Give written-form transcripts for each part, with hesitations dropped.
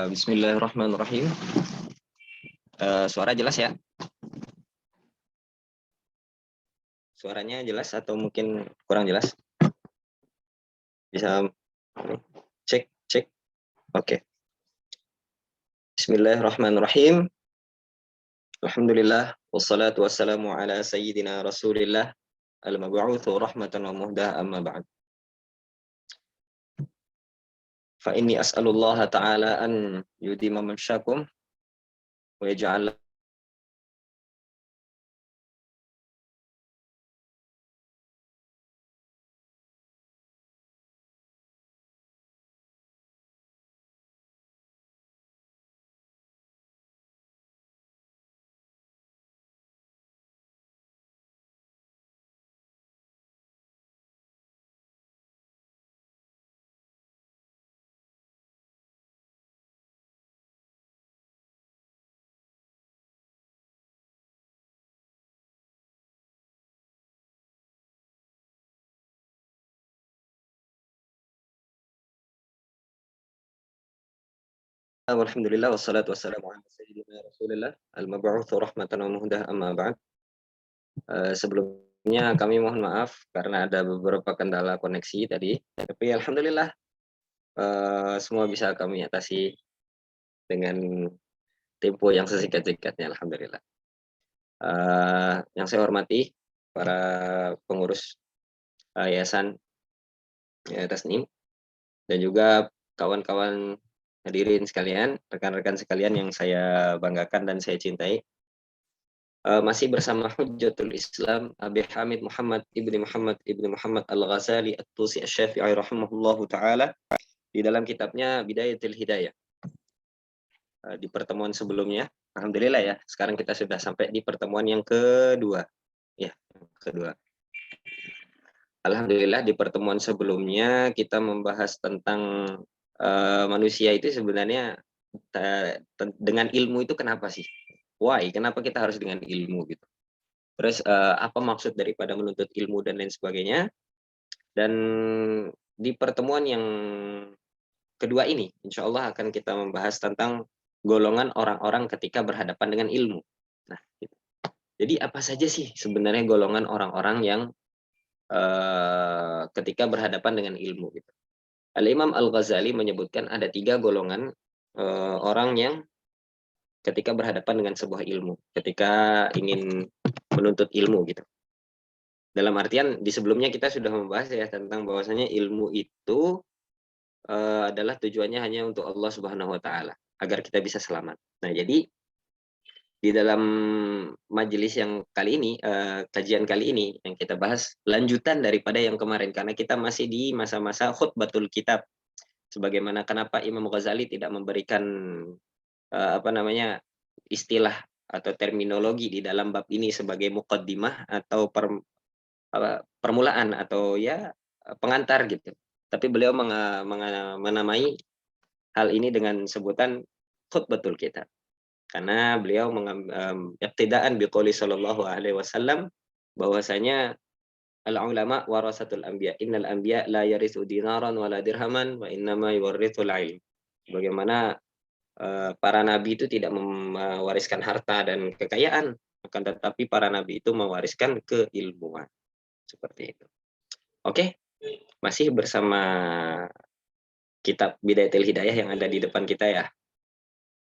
Bismillahirrahmanirrahim. Suara jelas ya? Suaranya jelas atau mungkin kurang jelas? Bisa cek, cek. Oke. Bismillahirrahmanirrahim. Alhamdulillah. Wassalatu wassalamu ala sayyidina Rasulillah. Al-mab'uthu rahmatan wa muhdah amma ba'd. Fa inni as'alullah ta'ala an yudima mansyakum wa yaj'al Alhamdulillah wassalatu wassalamu ala sayyidina Rasulillah al-mab'utsu rahmatan wa muhdah amma ba'd. Sebelumnya kami mohon maaf karena ada beberapa kendala koneksi tadi, tapi alhamdulillah semua bisa kami atasi dengan tempo yang sesingkat-singkatnya alhamdulillah. Yang saya hormati para pengurus yayasan Tasnim dan juga kawan-kawan hadirin sekalian, rekan-rekan sekalian yang saya banggakan dan saya cintai. Masih bersama Hujjatul Islam Abi Hamid Muhammad ibni Muhammad Al-Ghazali At-Tusi Asy-Syafi'i rahimahullahu taala di dalam kitabnya Bidayatul Hidayah. Di pertemuan sebelumnya, alhamdulillah ya, sekarang kita sudah sampai di pertemuan yang kedua. Ya, kedua. Alhamdulillah di pertemuan sebelumnya kita membahas tentang manusia itu sebenarnya dengan ilmu itu kenapa sih? Why? Kenapa kita harus dengan ilmu gitu? Terus apa maksud daripada menuntut ilmu dan lain sebagainya? Dan di pertemuan yang kedua ini, insya Allah akan kita membahas tentang golongan orang-orang ketika berhadapan dengan ilmu. Nah, gitu. Jadi apa saja sih sebenarnya golongan orang-orang yang ketika berhadapan dengan ilmu gitu. Al-Imam Al-Ghazali menyebutkan ada 3 golongan orang yang ketika berhadapan dengan sebuah ilmu, ketika ingin menuntut ilmu gitu. Dalam artian di sebelumnya kita sudah membahas ya tentang bahwasanya ilmu itu adalah tujuannya hanya untuk Allah Subhanahu wa taala, agar kita bisa selamat. Nah, jadi di dalam majelis yang kali ini, kajian kali ini yang kita bahas lanjutan daripada yang kemarin karena kita masih di masa-masa khutbatul kitab. Sebagaimana kenapa Imam Ghazali tidak memberikan istilah atau terminologi di dalam bab ini sebagai muqaddimah atau permulaan atau ya pengantar gitu. Tapi beliau menamai hal ini dengan sebutan khutbatul kitab. Karena beliau iqtidaan biqouli sallallahu alaihi wasallam bahwasanya al ulama warasatul anbiya. Innal anbiya la yarithu dinaran wala dirhaman wa innama yuwarrithul ilm. Bagaimana para nabi itu tidak mewariskan harta dan kekayaan, akan tetapi para nabi itu mewariskan keilmuan. Seperti itu. Oke, masih bersama kitab Bidayatul Hidayah yang ada di depan kita ya.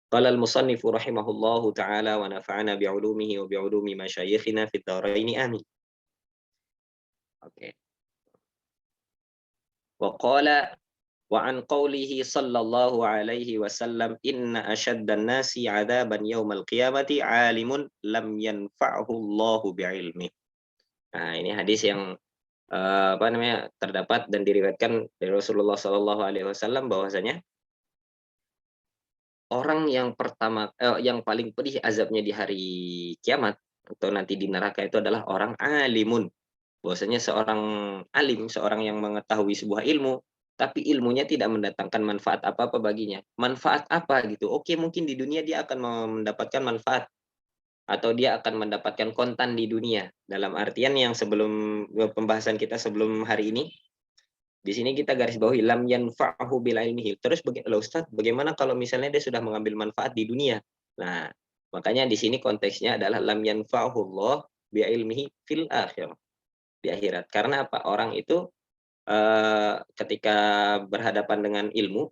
Qala al-musannifu rahimahullahu ta'ala wa nafa'ana bi'ulumihi wa bi'ulumi masyayikhina fid dharaini amin. Oke. Wa qala wa an qawlihi sallallahu alaihi wasallam inna asyaddan nasi 'adaban yaumal qiyamati 'alimun lam yanfa'hu Allahu bi'ilmi. Nah, ini hadis yang terdapat dan diriwayatkan dari Rasulullah sallallahu alaihi wasallam bahwasanya orang yang yang paling pedih azabnya di hari kiamat atau nanti di neraka itu adalah orang alimun. Bahwasanya seorang alim, seorang yang mengetahui sebuah ilmu, tapi ilmunya tidak mendatangkan manfaat apa-apa baginya. Manfaat apa gitu? Oke, mungkin di dunia dia akan mendapatkan manfaat atau dia akan mendapatkan kontan di dunia. Dalam artian yang sebelum pembahasan kita sebelum hari ini, Di sini kita garis bawahi lam yanfa'hu bil ilmihi. Terus loh Ustaz, bagaimana kalau misalnya dia sudah mengambil manfaat di dunia? Nah, makanya di sini konteksnya adalah lam yanfa'hu Allah bi ilmihi fil akhirah. Di akhirat. Karena apa? Orang itu ketika berhadapan dengan ilmu,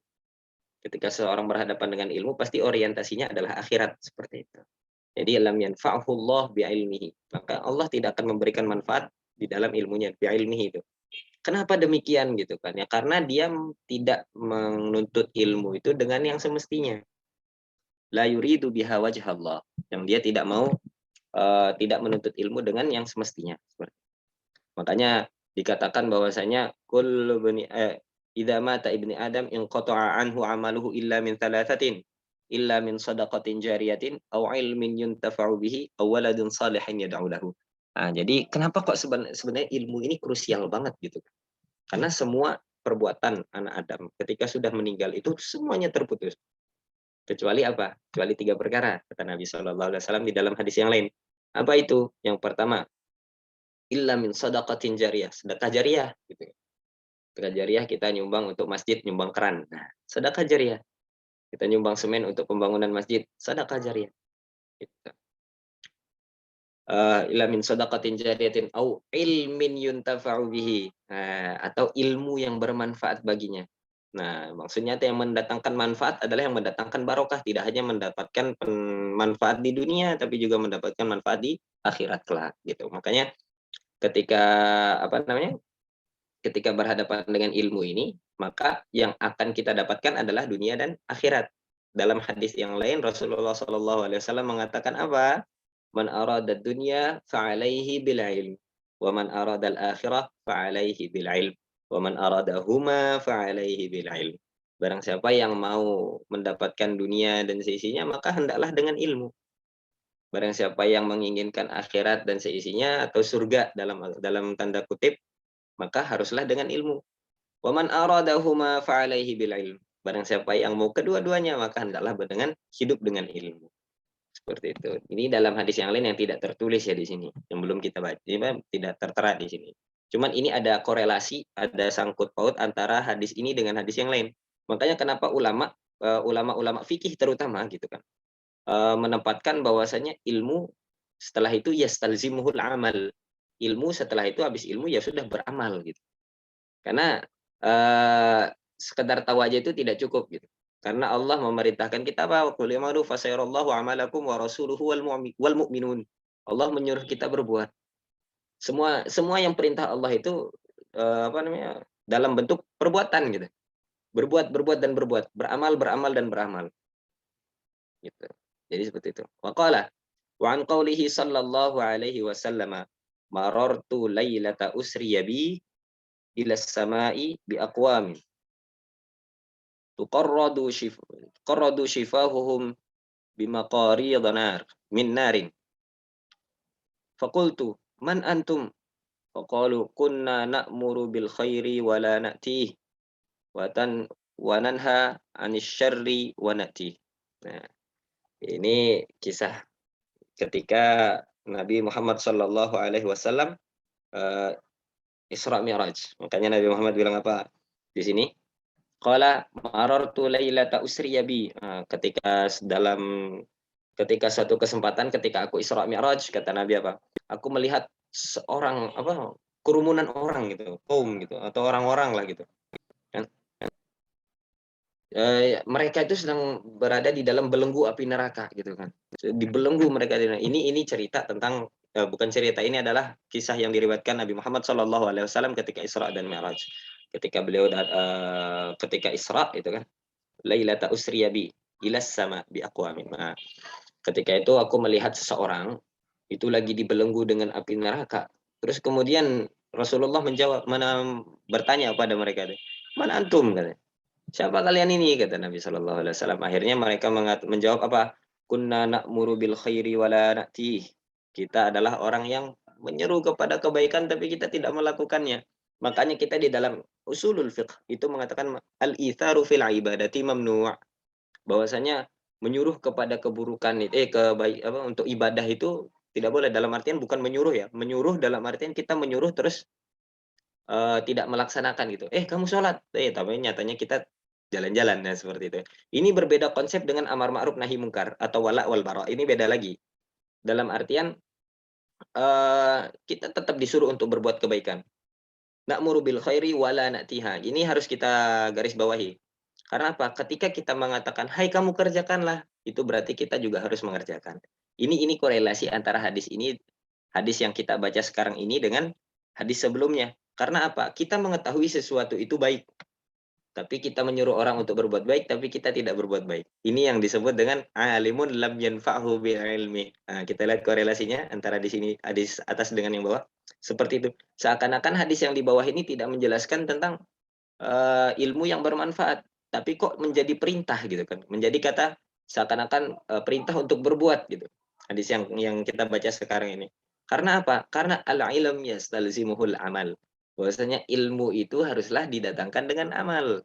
ketika seorang berhadapan dengan ilmu pasti orientasinya adalah akhirat seperti itu. Jadi lam yanfa'hu Allah bi ilmihi. Maka Allah tidak akan memberikan manfaat di dalam ilmunya bi ilmihi itu. Kenapa demikian gitu kan ya? Karena dia tidak menuntut ilmu itu dengan yang semestinya. La yuridu biha wajhallah. Yang dia tidak mau tidak menuntut ilmu dengan yang semestinya. Makanya dikatakan bahwasanya kullu bani idza mata ibni adam inqata'a anhu amaluhu illa min thalathatin illa min shadaqatin jariyatin aw ilmin yuntafa'u bihi aw waladin salihin yad'u lahu. Nah, jadi kenapa kok sebenarnya ilmu ini krusial banget gitu. Karena semua perbuatan anak Adam ketika sudah meninggal itu semuanya terputus. Kecuali apa? Kecuali 3 perkara, kata Nabi SAW di dalam hadis yang lain. Apa itu? Yang pertama, illa min shadaqatin jariyah, sedekah jariyah gitu. Sedekah jariyah kita nyumbang untuk masjid, nyumbang keran. Nah, sedekah jariyah. Kita nyumbang semen untuk pembangunan masjid, sedekah jariyah. Gitu. Illa min shadaqatin jariyatin au ilmin yuntafa'u bihi. Nah, atau ilmu yang bermanfaat baginya. Nah, maksudnya itu yang mendatangkan manfaat adalah yang mendatangkan barokah, tidak hanya mendapatkan manfaat di dunia tapi juga mendapatkan manfaat di akhirat kelak gitu. Makanya ketika apa namanya? Ketika berhadapan dengan ilmu ini, maka yang akan kita dapatkan adalah dunia dan akhirat. Dalam hadis yang lain Rasulullah SAW mengatakan apa? Man arada dunya fa'alaihi bil ilm wa man arada al-akhirah fa'alaihi bil ilm wa man aradahuma fa'alaihi bil ilm. Barang siapa yang mau mendapatkan dunia dan seisinya maka hendaklah dengan ilmu. Barang siapa yang menginginkan akhirat dan seisinya atau surga dalam tanda kutip maka haruslah dengan ilmu. Wa man aradahuma fa'alaihi bil ilm. Barang siapa yang mau kedua-duanya maka hendaklah dengan hidup dengan ilmu. Seperti itu. Ini dalam hadis yang lain yang tidak tertulis ya di sini, yang belum kita baca, tidak tertera di sini. Cuman ini ada korelasi, ada sangkut paut antara hadis ini dengan hadis yang lain. Makanya kenapa ulama-ulama fikih terutama gitu kan, menempatkan bahwasanya ilmu setelah itu yastalzimuhul amal. Ilmu setelah itu habis ilmu ya sudah beramal gitu. Karena sekedar tahu aja itu tidak cukup gitu. Karena Allah memerintahkan kita apa? Qul i'malu fasayarallahu amalakum wa rasuluhu wal mu'minun. Allah menyuruh kita berbuat. Semua semua yang perintah Allah itu apa namanya? Dalam bentuk perbuatan gitu. Berbuat, berbuat dan berbuat, beramal, beramal dan beramal. Gitu. Jadi seperti itu. Wa qala wa an qaulihi sallallahu alaihi wasallam marartu lailata usriya bi ila samai bi aqwamin tuqarradu shifahuhum bimaqarid nar min narin. Faqultu man antum? Faqalu kunna na'muru bil khairi wa la na'tih wa nanha 'anil syarri wa na'tih. Nah, ini kisah ketika Nabi Muhammad sallallahu alaihi wasallam Isra Mi'raj. Makanya Nabi Muhammad bilang apa di sini? Qala marartu lailata usriya bi. Ketika suatu kesempatan ketika aku Isra Mi'raj kata Nabi apa? Aku melihat seorang apa kerumunan orang gitu, kaum gitu atau orang-orang lah gitu. Kan mereka itu sedang berada di dalam belenggu api neraka gitu kan. Dibelenggu mereka. Ini cerita tentang bukan cerita, ini adalah kisah yang diriwayatkan Nabi Muhammad SAW ketika Isra dan Mi'raj. Ketika beliau ketika Isra itu kan, lailata usriya bi ilas sama bi aqwamin. Nah, ketika itu aku melihat seseorang itu lagi dibelenggu dengan api neraka. Terus kemudian Rasulullah bertanya kepada mereka, "Man antum?" katanya. "Siapa kalian ini?" kata Nabi Shallallahu alaihi wasallam. Akhirnya mereka menjawab apa? "Kunna na'muru bil khairi wa la na'tih." Kita adalah orang yang menyeru kepada kebaikan tapi kita tidak melakukannya. Makanya kita di dalam usulul fiqh itu mengatakan al-itharu fil ibadati mamnu'. Bahwasanya menyuruh kepada keburukan untuk ibadah itu tidak boleh, dalam artian bukan menyuruh ya. Menyuruh dalam artian kita menyuruh terus tidak melaksanakan gitu, kamu sholat, tapi nyatanya kita jalan-jalan, nah seperti itu. Ini berbeda konsep dengan amar ma'ruf nahi mungkar atau wala wal bara, ini beda lagi. Dalam artian, kita tetap disuruh untuk berbuat kebaikan. Na'muru bil khairi wa la na'tiha. Ini harus kita garis bawahi. Karena apa? Ketika kita mengatakan, "Hai kamu kerjakanlah," itu berarti kita juga harus mengerjakan. Ini korelasi antara hadis ini, hadis yang kita baca sekarang ini dengan hadis sebelumnya. Karena apa? Kita mengetahui sesuatu itu baik. Tapi kita menyuruh orang untuk berbuat baik, tapi kita tidak berbuat baik. Ini yang disebut dengan alimun lam yanfa'hu ilmi. Nah, kita lihat korelasinya antara di sini hadis atas dengan yang bawah. Seperti itu. Seakan-akan hadis yang di bawah ini tidak menjelaskan tentang ilmu yang bermanfaat, tapi kok menjadi perintah gitu kan. Menjadi kata seakan-akan perintah untuk berbuat gitu. Hadis yang kita baca sekarang ini. Karena apa? Karena al-ilm yastalzimuhul amal. Bahwasanya ilmu itu haruslah didatangkan dengan amal.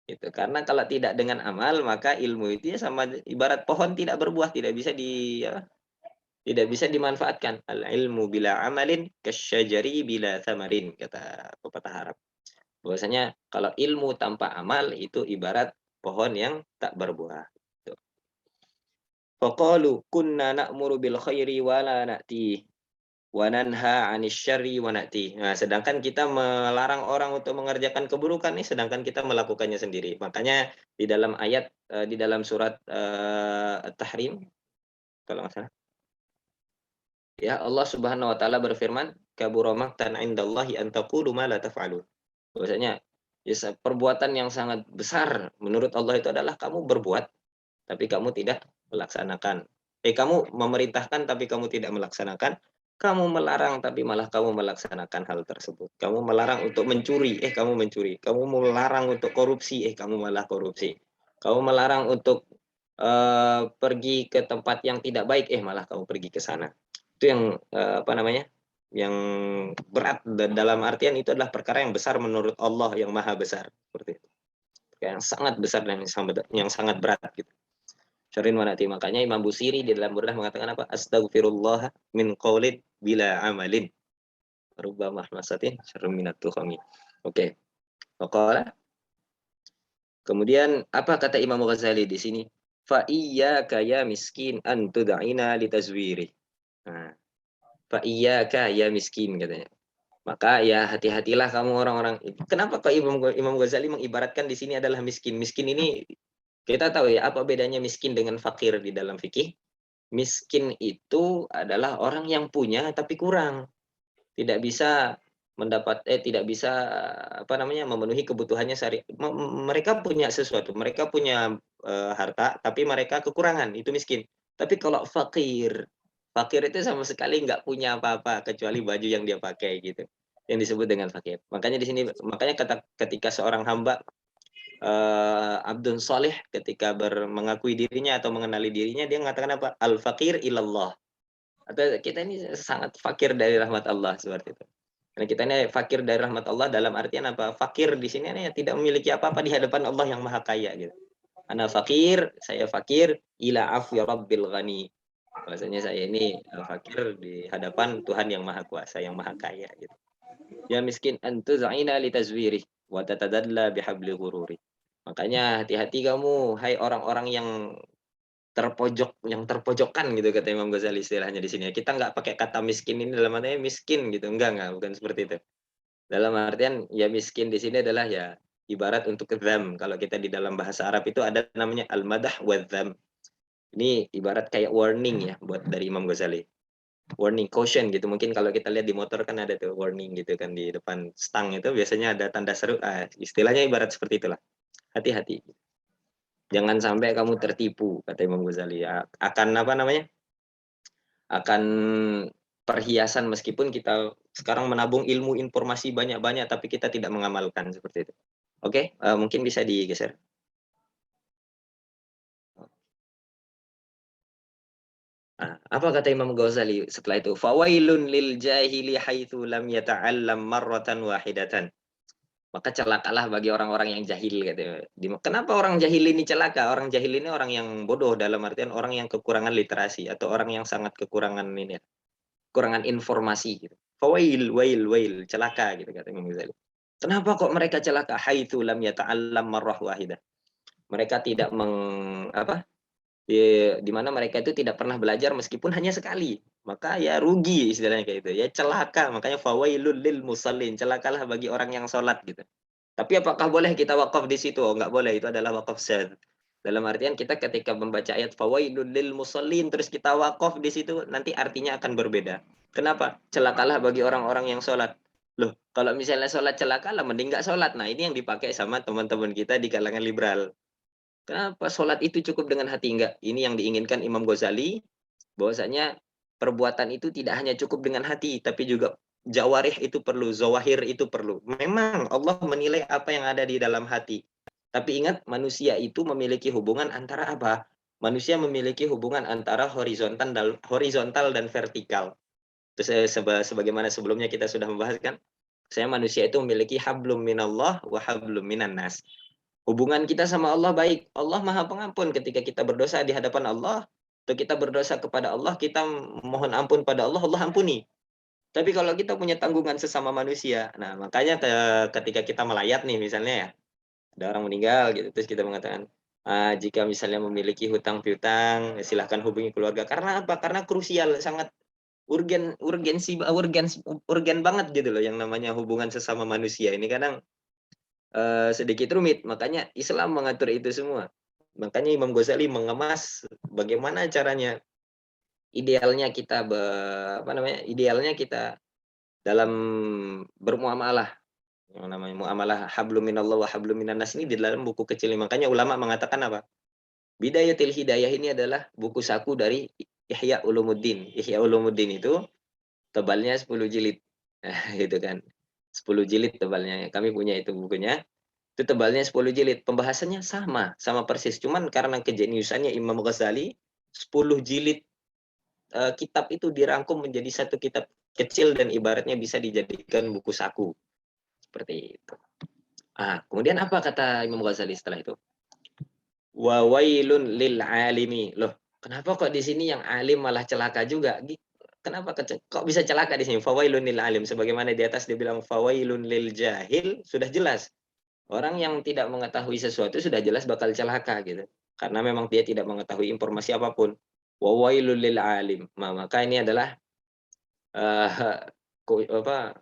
Gitu. Karena kalau tidak dengan amal, maka ilmu itu ya sama ibarat pohon tidak berbuah, tidak bisa dimanfaatkan. Al ilmu bila amalin kasyajari bila thamarin, kata pepatah Arab. Bahwasanya kalau ilmu tanpa amal itu ibarat pohon yang tak berbuah. Gitu. Faqalu kunna na'muru bil khairi wa la na'ti wa nanha 'anil syarri wa na'ti. Nah, sedangkan kita melarang orang untuk mengerjakan keburukan nih, sedangkan kita melakukannya sendiri. Makanya di dalam ayat di dalam surat At-Tahrim kalau nggak salah, ya Allah Subhanahu wa taala berfirman, "Kabura maqtan 'indallahi an taqulu ma la taf'alun." Bahwasanya ya perbuatan yang sangat besar menurut Allah itu adalah kamu berbuat tapi kamu tidak melaksanakan. Kamu memerintahkan tapi kamu tidak melaksanakan. Kamu melarang tapi malah kamu melaksanakan hal tersebut. Kamu melarang untuk mencuri, kamu mencuri. Kamu melarang untuk korupsi, kamu malah korupsi. Kamu melarang untuk pergi ke tempat yang tidak baik, malah kamu pergi ke sana. Itu yang apa namanya? Yang berat dalam artian itu adalah perkara yang besar menurut Allah yang maha besar seperti itu. Yang sangat besar dan yang sangat berat gitu. Syarrin manati. Makanya Imam Busiri di dalam Burdah mengatakan apa? Astaghfirullah min qaulin bila amalin. Rubba mahmasatin syarrun minat tuhami. Oke. Faqala. Kemudian apa kata Imam Ghazali di sini? Fa iyyaka ya miskin an tud'ina litazwiri. Nah, fa iyyaka ya miskin katanya. Maka ya hati-hatilah kamu orang-orang. Kenapa kok Imam Ghazali mengibaratkan di sini adalah miskin? Miskin ini kita tahu ya apa bedanya miskin dengan fakir di dalam fikih. Miskin itu adalah orang yang punya tapi kurang. Tidak bisa tidak bisa apa namanya memenuhi kebutuhannya sehari. Mereka punya sesuatu, mereka punya harta tapi mereka kekurangan, itu miskin. Tapi kalau fakir, fakir itu sama sekali nggak punya apa-apa kecuali baju yang dia pakai gitu. Yang disebut dengan fakir. Makanya di sini makanya ketika seorang hamba abdun soleh ketika mengakui dirinya atau mengenali dirinya dia mengatakan apa? Al fakir ilallah. Atau kita ini sangat fakir dari rahmat Allah seperti itu. Karena kita ini fakir dari rahmat Allah dalam artian apa? Fakir di sini ini tidak memiliki apa-apa di hadapan Allah yang maha kaya gitu. Ana fakir, saya fakir ila afwi rabbil ghani. Bahasanya saya ini fakir di hadapan Tuhan yang maha kuasa, yang maha kaya gitu. Ya miskin antu zaina li tazwiri wa tatadalla bihabli ghururi. Makanya hati-hati kamu, hai orang-orang yang terpojokkan gitu kata Imam Ghazali istilahnya di sini. Kita nggak pakai kata miskin ini dalam artinya miskin gitu, enggak, bukan seperti itu. Dalam artian ya miskin di sini adalah ya ibarat untuk dzam. Kalau kita di dalam bahasa Arab itu ada namanya al-madah wa dzam. Ini ibarat kayak warning ya buat dari Imam Ghazali. Warning, caution gitu. Mungkin kalau kita lihat di motor kan ada tuh warning gitu kan di depan stang itu biasanya ada tanda seru. Istilahnya ibarat seperti itulah. Hati-hati. Jangan sampai kamu tertipu kata Imam Ghazali. Akan apa namanya? Akan perhiasan meskipun kita sekarang menabung ilmu informasi banyak-banyak tapi kita tidak mengamalkan seperti itu. Oke, mungkin bisa digeser. Nah, apa kata Imam Ghazali setelah itu? Fawailun lil jahili haitsu lam yata'allam marratan wahidatan. Maka celakalah bagi orang-orang yang jahil gitu. Kenapa orang jahil ini celaka? Orang jahil ini orang yang bodoh dalam artian orang yang kekurangan literasi atau orang yang sangat kekurangan ini kekurangan informasi gitu. Fawail, wail, wail, celaka gitu kata Imam Ghazali. Kenapa kok mereka celaka? Haitsu lam yata'allam marrah wahidah. Mereka tidak apa, di mana mereka itu tidak pernah belajar meskipun hanya sekali. Maka ya rugi istilahnya kayak gitu. Ya celaka, makanya fawailul lil musallin, celakalah bagi orang yang sholat gitu. Tapi apakah boleh kita wakaf di situ? Oh, nggak boleh, itu adalah wakaf syadz. Dalam artian kita ketika membaca ayat fawailul lil musallin terus kita wakaf di situ nanti artinya akan berbeda. Kenapa? Celakalah bagi orang-orang yang sholat. Loh, kalau misalnya sholat celakalah, mending nggak sholat. Nah, ini yang dipakai sama teman-teman kita di kalangan liberal. Kenapa sholat itu cukup dengan hati? Enggak. Ini yang diinginkan Imam Ghazali, bahwasanya perbuatan itu tidak hanya cukup dengan hati, tapi juga jawarih itu perlu, zawahir itu perlu. Memang Allah menilai apa yang ada di dalam hati. Tapi ingat, manusia itu memiliki hubungan antara apa? Manusia memiliki hubungan antara horizontal dan vertikal. Terus sebagaimana sebelumnya kita sudah membahas kan, saya manusia itu memiliki hablum minallah wa hablum minan nas. Hubungan kita sama Allah baik. Allah Maha Pengampun ketika kita berdosa di hadapan Allah, atau kita berdosa kepada Allah, kita mohon ampun pada Allah, Allah ampuni. Tapi kalau kita punya tanggungan sesama manusia, nah makanya ketika kita melayat nih misalnya ya, ada orang meninggal gitu, terus kita mengatakan, jika misalnya memiliki hutang piutang, silahkan hubungi keluarga. Karena apa? Karena krusial, sangat urgen banget gitu loh yang namanya hubungan sesama manusia. Ini kadang sedikit rumit, makanya Islam mengatur itu semua. Makanya Imam Ghazali mengemas bagaimana caranya idealnya kita idealnya kita dalam bermuamalah, yang namanya muamalah hablum minallah wa hablum minan nas ini di dalam buku kecil ini. Makanya ulama mengatakan apa? Bidayatul Hidayah ini adalah buku saku dari Ihya Ulumuddin. Ihya Ulumuddin itu tebalnya 10 jilid. Nah, itu kan. 10 jilid tebalnya. Kami punya itu bukunya. Itu tebalnya 10 jilid. Pembahasannya sama persis. Cuman karena kejeniusannya Imam Ghazali, 10 jilid kitab itu dirangkum menjadi satu kitab kecil dan ibaratnya bisa dijadikan buku saku. Seperti itu. Kemudian apa kata Imam Ghazali setelah itu? Wa wailun lil alimi. Loh, kenapa kok di sini yang alim malah celaka juga? Kenapa kok bisa celaka di sini? Fawailun lil alim. Sebagaimana di atas dia bilang fawailun lil jahil, sudah jelas. Orang yang tidak mengetahui sesuatu sudah jelas bakal celaka gitu. Karena memang dia tidak mengetahui informasi apapun. Wa wailul lil alim. Maka ini adalah uh,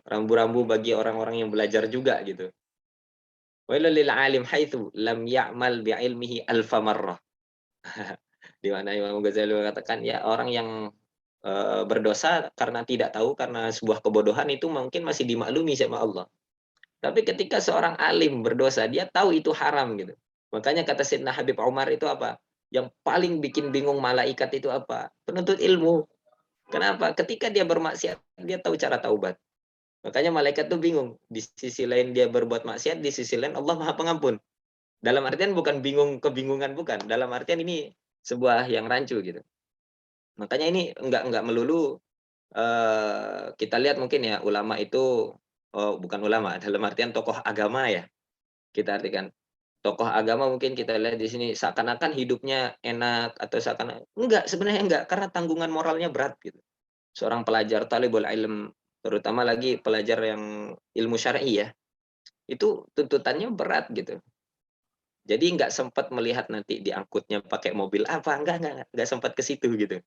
rambu-rambu bagi orang-orang yang belajar juga gitu. Wailul lil alim haitsu lam ya'mal bi ilmihi alfa marrah. Di mana Imam Ghazali mengatakan ya orang yang berdosa karena tidak tahu, karena sebuah kebodohan itu mungkin masih dimaklumi sama Allah. Tapi ketika seorang alim berdosa, dia tahu itu haram gitu. Makanya kata Sayyidina Habib Umar itu apa? Yang paling bikin bingung malaikat itu apa? Penuntut ilmu. Kenapa? Ketika dia bermaksiat, dia tahu cara taubat. Makanya malaikat tuh bingung. Di sisi lain dia berbuat maksiat, di sisi lain Allah Maha Pengampun. Dalam artian bukan bingung kebingungan, bukan. Dalam artian ini sebuah yang rancu gitu. Makanya ini enggak melulu kita lihat mungkin ya ulama itu bukan ulama, dalam artian tokoh agama ya. Kita artikan tokoh agama mungkin kita lihat di sini seakan-akan hidupnya enak atau enggak, sebenarnya enggak, karena tanggungan moralnya berat gitu. Seorang pelajar talibul ilm, terutama lagi pelajar yang ilmu syar'i ya, itu tuntutannya berat gitu. Jadi nggak sempat melihat nanti diangkutnya pakai mobil apa, enggak sempat ke situ gitu.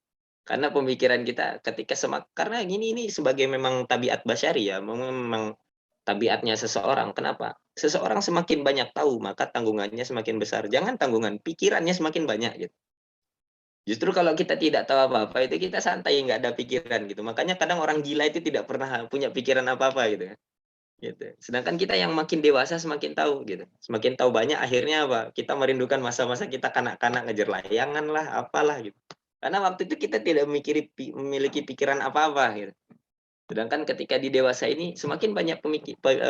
Karena pemikiran kita ketika karena ini sebagai memang tabiat basyari ya, memang tabiatnya seseorang. Kenapa? Seseorang semakin banyak tahu, maka tanggungannya semakin besar. Jangan tanggungan, pikirannya semakin banyak gitu. Justru kalau kita tidak tahu apa-apa itu kita santai, nggak ada pikiran gitu. Makanya kadang orang gila itu tidak pernah punya pikiran apa-apa gitu kan. Gitu. Sedangkan kita yang makin dewasa semakin tahu gitu. Semakin tahu banyak akhirnya apa? Kita merindukan masa-masa kita kanak-kanak ngejar layangan lah, apalah gitu. Karena waktu itu kita tidak memiliki pikiran apa-apa gitu. Sedangkan ketika di dewasa ini semakin banyak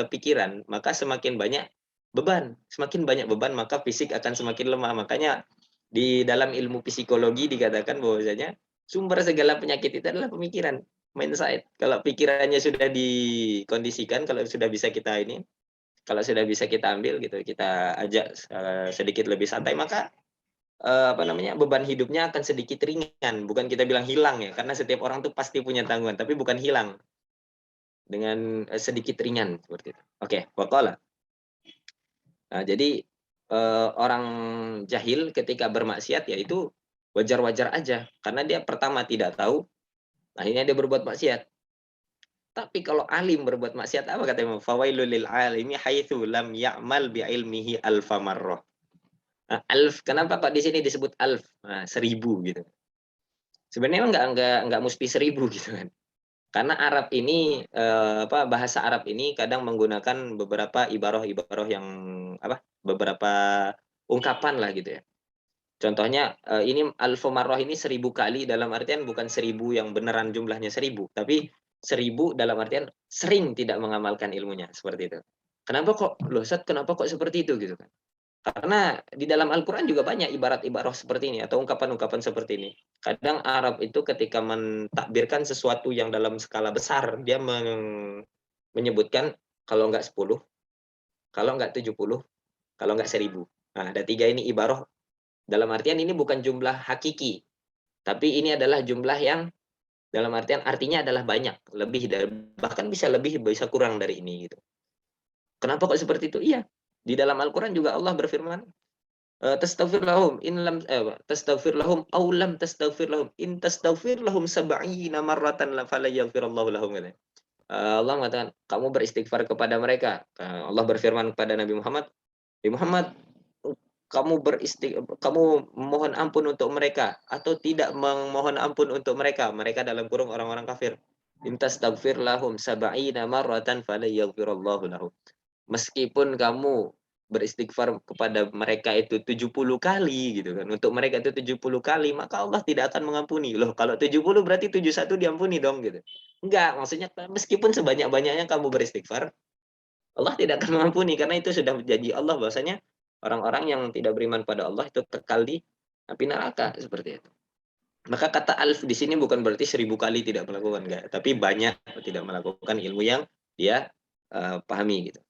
pikiran, maka semakin banyak beban. Semakin banyak beban, maka fisik akan semakin lemah. Makanya di dalam ilmu psikologi dikatakan bahwasanya sumber segala penyakit itu adalah pemikiran, mindset. Kalau pikirannya sudah dikondisikan, kalau sudah bisa kita ambil gitu, kita ajak sedikit lebih santai, maka apa namanya, beban hidupnya akan sedikit ringan, bukan kita bilang hilang ya, karena setiap orang tuh pasti punya tanggungan, tapi bukan hilang, dengan, sedikit ringan, seperti itu. Oke, waqala. Nah, jadi, orang jahil ketika bermaksiat ya itu wajar-wajar aja, karena dia pertama tidak tahu, akhirnya dia berbuat maksiat. Tapi kalau alim berbuat maksiat apa kata Imam? "Fawailul lil alimi haitsu lam ya'mal bi ilmihi alfa marrah." Nah, kenapa kok di sini disebut alf? Nah, 1000 gitu. Sebenarnya nggak mesti 1000 gitu kan. Karena Arab ini, apa, bahasa Arab ini kadang menggunakan beberapa ibarah-ibarah yang apa, beberapa ungkapan lah gitu ya. Contohnya, ini alfu marrah ini 1000 kali dalam artian bukan 1000 yang beneran jumlahnya 1000, tapi 1000 dalam artian sering tidak mengamalkan ilmunya, seperti itu. Kenapa kok, "Loh Ustaz, kenapa kok seperti itu?" Gitu kan. Karena di dalam Al-Quran juga banyak ibarat-ibarah seperti ini atau ungkapan-ungkapan seperti ini. Kadang Arab itu ketika mentakbirkan sesuatu yang dalam skala besar, dia menyebutkan kalau nggak 10, kalau nggak 70, kalau nggak 1000. Nah, ada 3 ini ibarah, dalam artian ini bukan jumlah hakiki, tapi ini adalah jumlah yang dalam artian artinya adalah banyak, lebih dari bahkan bisa lebih, bisa kurang dari ini gitu. Kenapa kok seperti itu? Iya, di dalam Al-Quran juga Allah berfirman, tastaghfir lahum tastaghfir lahum aw lam tastaghfir lahum in tastaghfir lahum sab'ina marratan fala yaghfirallahu lahum katanya. Allah mengatakan, "Kamu beristighfar kepada mereka." Allah berfirman kepada Nabi Muhammad, "Nabi Muhammad, kamu mohon ampun untuk mereka atau tidak memohon ampun untuk mereka?" Mereka dalam kurung orang-orang kafir. "In tastaghfir lahum sab'ina marratan fala yaghfirallahu lahum." Meskipun kamu beristighfar kepada mereka itu 70 kali gitu kan, untuk mereka itu 70 kali, maka Allah tidak akan mengampuni. Loh, kalau 70 berarti 71 diampuni dong gitu. Enggak, maksudnya meskipun sebanyak-banyaknya kamu beristighfar, Allah tidak akan mengampuni karena itu sudah janji Allah bahwasanya orang-orang yang tidak beriman pada Allah itu kekal di api neraka, seperti itu. Maka kata alf di sini bukan berarti 1000 kali tidak melakukan, enggak, tapi banyak tidak melakukan ilmu yang dia, pahami gitu.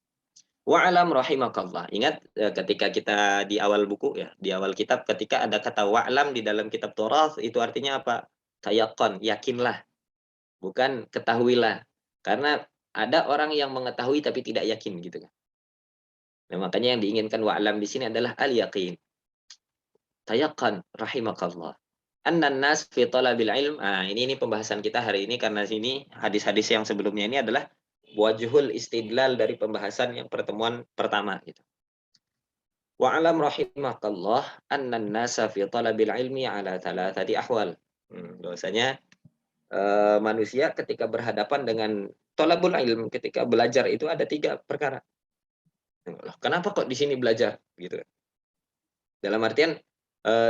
Wa'lam rahimakallah. Ingat, ketika kita di awal buku ya, di awal kitab ketika ada kata wa'lam di dalam kitab Taurat itu artinya apa? Tayaqqon, yakinlah, bukan ketahuilah. Karena ada orang yang mengetahui tapi tidak yakin gitu kan. Nah, makanya yang diinginkan wa'lam di sini adalah al-yaqin. Tayaqqan rahimakallah. Annan nas fi talabil ilm. Ini pembahasan kita hari ini karena sini hadis-hadis yang sebelumnya ini adalah wajhul istidlal dari pembahasan yang pertemuan pertama gitu. Wa'lam rahimakallah annan nasa fi talabil ilmi ala thalathati ahwal. Bahwasanya, manusia ketika berhadapan dengan thalabul ilm, ketika belajar itu ada 3 perkara. Loh, kenapa kok di sini belajar? Gitu. Dalam artian,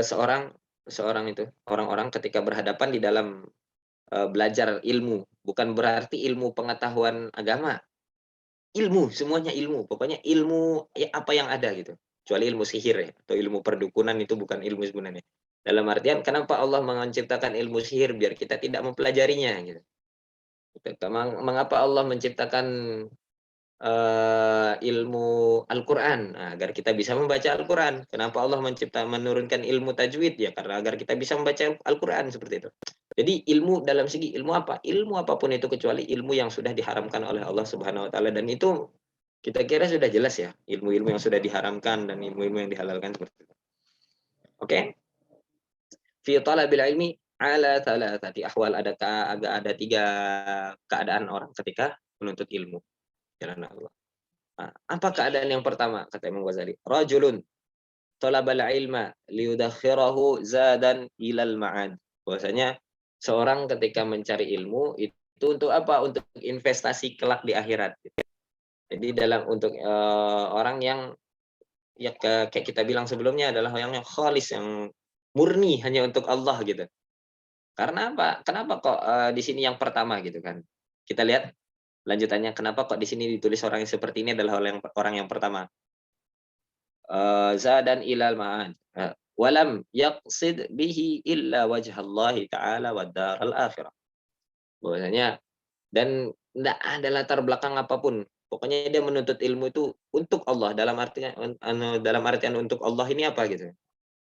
seorang seorang itu, orang-orang ketika berhadapan di dalam, belajar ilmu, bukan berarti ilmu pengetahuan agama, ilmu, semuanya ilmu, pokoknya ilmu ya apa yang ada gitu. Kecuali ilmu sihir ya, atau ilmu perdukunan itu bukan ilmu sebenarnya. Dalam artian kenapa Allah menciptakan ilmu sihir biar kita tidak mempelajarinya gitu. Mengapa Allah menciptakan, ilmu Al-Qur'an? Nah, agar kita bisa membaca Al-Qur'an. Kenapa Allah menurunkan ilmu tajwid? Ya karena agar kita bisa membaca Al-Qur'an, seperti itu. Jadi ilmu dalam segi ilmu apa? Ilmu apapun itu kecuali ilmu yang sudah diharamkan oleh Allah Subhanahu wa taala dan itu kita kira sudah jelas ya, ilmu-ilmu yang sudah diharamkan dan ilmu-ilmu yang dihalalkan seperti itu. Oke? Fi talabil ilmi ala thalathati ahwal, ada 3 keadaan orang ketika menuntut ilmu jalan Allah. Apa keadaan yang pertama kata Imam Ghazali? Rajulun talabal ilma liyudakhirahu zadan ilal ma'ad. Bahwasanya seorang ketika mencari ilmu itu untuk apa? Untuk investasi kelak di akhirat. Jadi dalam untuk, orang yang ya kayak kita bilang sebelumnya adalah yang khalis, yang murni hanya untuk Allah gitu. Karena apa? Kenapa kok, di sini yang pertama gitu kan. Kita lihat lanjutannya, kenapa kok di sini ditulis orang yang seperti ini adalah orang yang pertama. Zadan ilal ma'ad, walam yaqsid bihi illa wajhallahi ta'ala wad daral akhirah. Bahwasanya dan enggak ada latar belakang apapun. Pokoknya dia menuntut ilmu itu untuk Allah dalam artian untuk Allah ini apa gitu.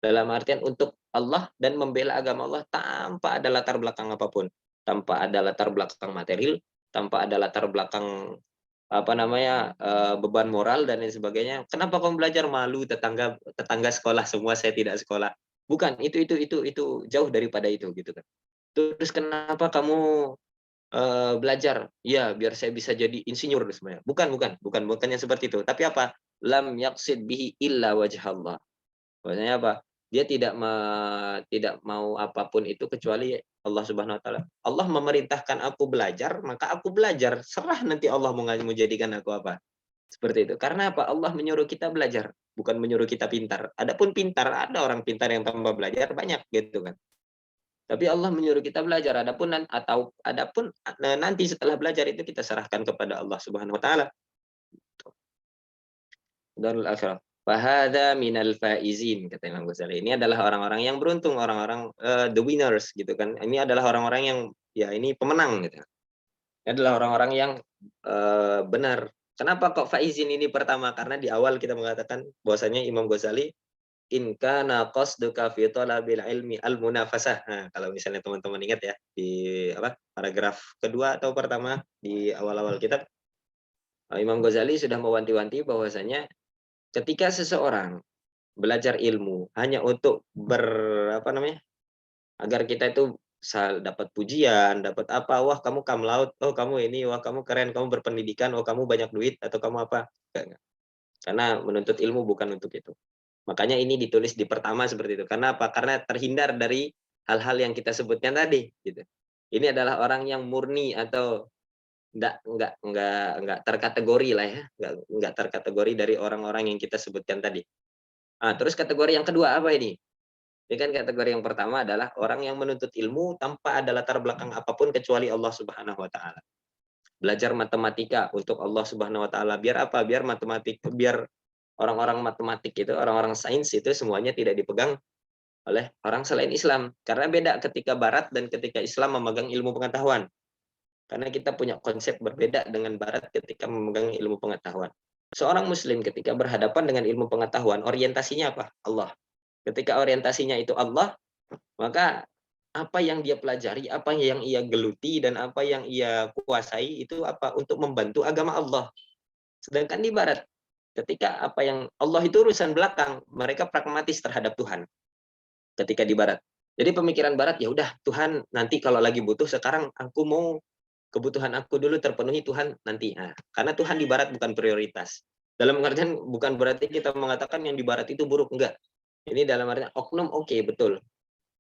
Dalam artian untuk Allah dan membela agama Allah tanpa ada latar belakang apapun, tanpa ada latar belakang material, tanpa ada latar belakang apa namanya, beban moral dan lain sebagainya. "Kenapa kamu belajar?" "Malu, tetangga tetangga sekolah semua, saya tidak sekolah." Bukan, itu jauh daripada itu, gitu kan. Terus, "Kenapa kamu, belajar?" "Ya, biar saya bisa jadi insinyur," sebenarnya. Bukannya seperti itu. Tapi apa? Lam yaqsid bihi illa wajhallah. Maksudnya apa? Dia tidak mau apapun itu kecuali Allah Subhanahu wa taala. Allah memerintahkan aku belajar, maka aku belajar. Serah nanti Allah mau jadikan aku apa. Seperti itu. Karena apa? Allah menyuruh kita belajar, bukan menyuruh kita pintar. Adapun pintar, ada orang pintar yang tanpa belajar banyak gitu kan. Tapi Allah menyuruh kita belajar. Adapun nanti setelah belajar itu kita serahkan kepada Allah Subhanahu wa taala. Darul akhirah. Fahada minal faizin, kata Imam Ghazali. Ini adalah orang-orang yang beruntung, orang-orang the winners gitu kan. Ini adalah orang-orang yang ya ini pemenang gitu. Ini adalah orang-orang yang benar. Kenapa kok faizin ini pertama? Karena di awal kita mengatakan bahwasanya Imam Ghazali in kana qasduka fi talabil ilmi al munafasah. Nah, kalau misalnya teman-teman ingat ya di apa? Paragraf kedua atau pertama di awal-awal kitab, Imam Ghazali sudah mewanti-wanti bahwasanya ketika seseorang belajar ilmu hanya untuk apa namanya, agar kita itu dapat pujian, dapat apa, "Wah kamu cum laude, oh kamu ini, wah kamu keren, kamu berpendidikan, oh kamu banyak duit," atau kamu apa. Enggak. Karena menuntut ilmu bukan untuk itu. Makanya ini ditulis di pertama seperti itu. Karena apa? Karena terhindar dari hal-hal yang kita sebutkan tadi, gitu. Ini adalah orang yang murni atau enggak terkategori lah ya, enggak terkategori dari orang-orang yang kita sebutkan tadi. Ah, terus kategori yang kedua apa ini? Ini kan kategori yang pertama adalah orang yang menuntut ilmu tanpa ada latar belakang apapun kecuali Allah Subhanahu wa taala. Belajar matematika untuk Allah Subhanahu wa taala. Biar apa? Biar orang-orang matematik itu, orang-orang sains itu semuanya tidak dipegang oleh orang selain Islam. Karena beda ketika Barat dan ketika Islam memegang ilmu pengetahuan. Karena kita punya konsep berbeda dengan Barat ketika memegang ilmu pengetahuan. Seorang muslim ketika berhadapan dengan ilmu pengetahuan, orientasinya apa? Allah. Ketika orientasinya itu Allah, maka apa yang dia pelajari, apa yang ia geluti, dan apa yang ia kuasai itu apa? Untuk membantu agama Allah. Sedangkan di Barat, ketika apa yang Allah itu urusan belakang, mereka pragmatis terhadap Tuhan ketika di Barat. Jadi pemikiran Barat, ya udah Tuhan nanti kalau lagi butuh, sekarang aku mau kebutuhan aku dulu terpenuhi, Tuhan nanti. Nah, karena Tuhan di Barat bukan prioritas. Dalam pengertian bukan berarti kita mengatakan yang di Barat itu buruk, enggak. Ini dalam artian oknum oke, betul.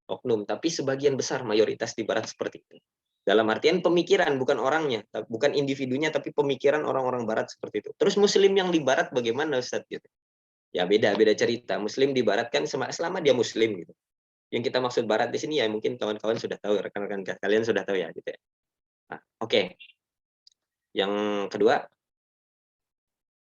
Oknum, tapi sebagian besar mayoritas di Barat seperti itu. Dalam artian pemikiran, bukan orangnya, bukan individunya, tapi pemikiran orang-orang Barat seperti itu. Terus Muslim yang di Barat bagaimana, Ustaz? Gitu. Ya beda cerita. Muslim di Barat kan selama dia Muslim gitu. Yang kita maksud Barat di sini ya mungkin kawan-kawan sudah tahu, rekan-rekan kalian sudah tahu ya gitu ya. Nah, oke. Yang kedua,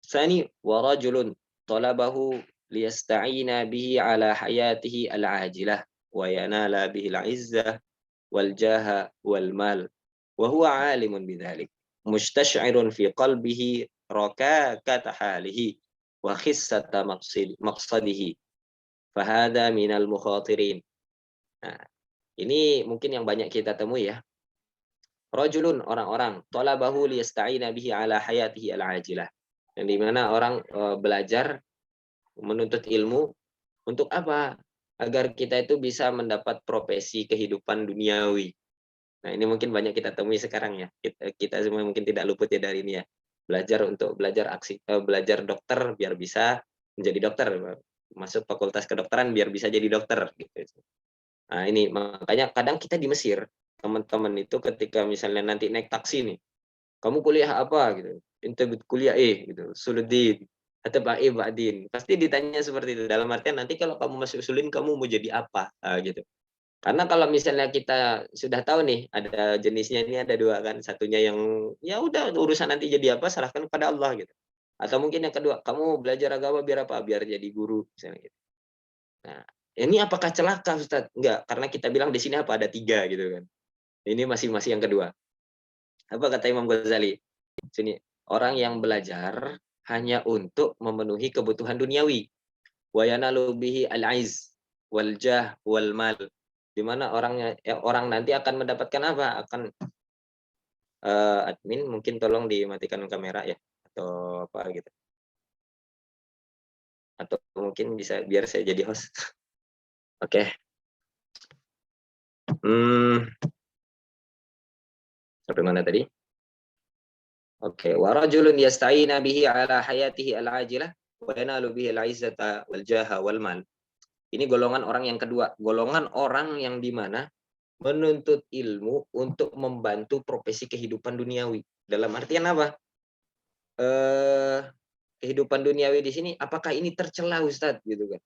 Sani wa rajulun talabahu liyasta'ina bihi ala hayatihi al-ajilah wa yanala bihi al-izzah wal jaha wal mal wa huwa alimun bidzalik mustash'irun fi qalbihi rakakata halihi wa khissata maqsadihi fahada minal mukhatirin. Nah, ini mungkin yang banyak kita temui ya. Rajulun, orang-orang talabahu liyasta'ina bihi ala hayatihi al-ajilah. Yang dimana orang belajar menuntut ilmu untuk apa? Agar kita itu bisa mendapat profesi kehidupan duniawi. Nah, ini mungkin banyak kita temui sekarang ya. Kita semua mungkin tidak luput ya dari ini ya. Belajar dokter biar bisa menjadi dokter, masuk fakultas kedokteran biar bisa jadi dokter gitu. Nah, ini makanya kadang kita di Mesir, teman-teman itu ketika misalnya nanti naik taksi nih, "Kamu kuliah apa?" gitu. "Ente kuliah gitu, Suluddin atau Ba'din." Pasti ditanya seperti itu. Dalam artian nanti kalau kamu masuk Sulin kamu mau jadi apa? Gitu. Karena kalau misalnya kita sudah tahu nih, ada jenisnya ini ada 2 kan, satunya yang, ya udah urusan nanti jadi apa serahkan kepada Allah gitu. Atau mungkin yang kedua, kamu belajar agama biar apa? Biar jadi guru, misalnya gitu. Nah, ini apakah celaka Ustaz? Enggak, karena kita bilang di sini apa, ada 3 gitu kan. Ini masih yang kedua. Apa kata Imam Ghazali? Sini, orang yang belajar hanya untuk memenuhi kebutuhan duniawi. Wa yanalu bihi al-'izz. wal jah wal mal. Di mana orang nanti akan mendapatkan apa? Akan admin mungkin tolong dimatikan kamera ya atau apa gitu. Atau mungkin bisa biar saya jadi host. Oke. Sampai mana tadi? Oke, wa rajulun yasta'ina bihi ala hayatihi al-ajilah wa yanalu bihi al-izzata wal jaha wal mal. Ini golongan orang yang kedua, golongan orang yang di mana menuntut ilmu untuk membantu profesi kehidupan duniawi. Dalam artian apa? Eh, kehidupan duniawi di sini apakah ini tercela Ustadz gitu kan?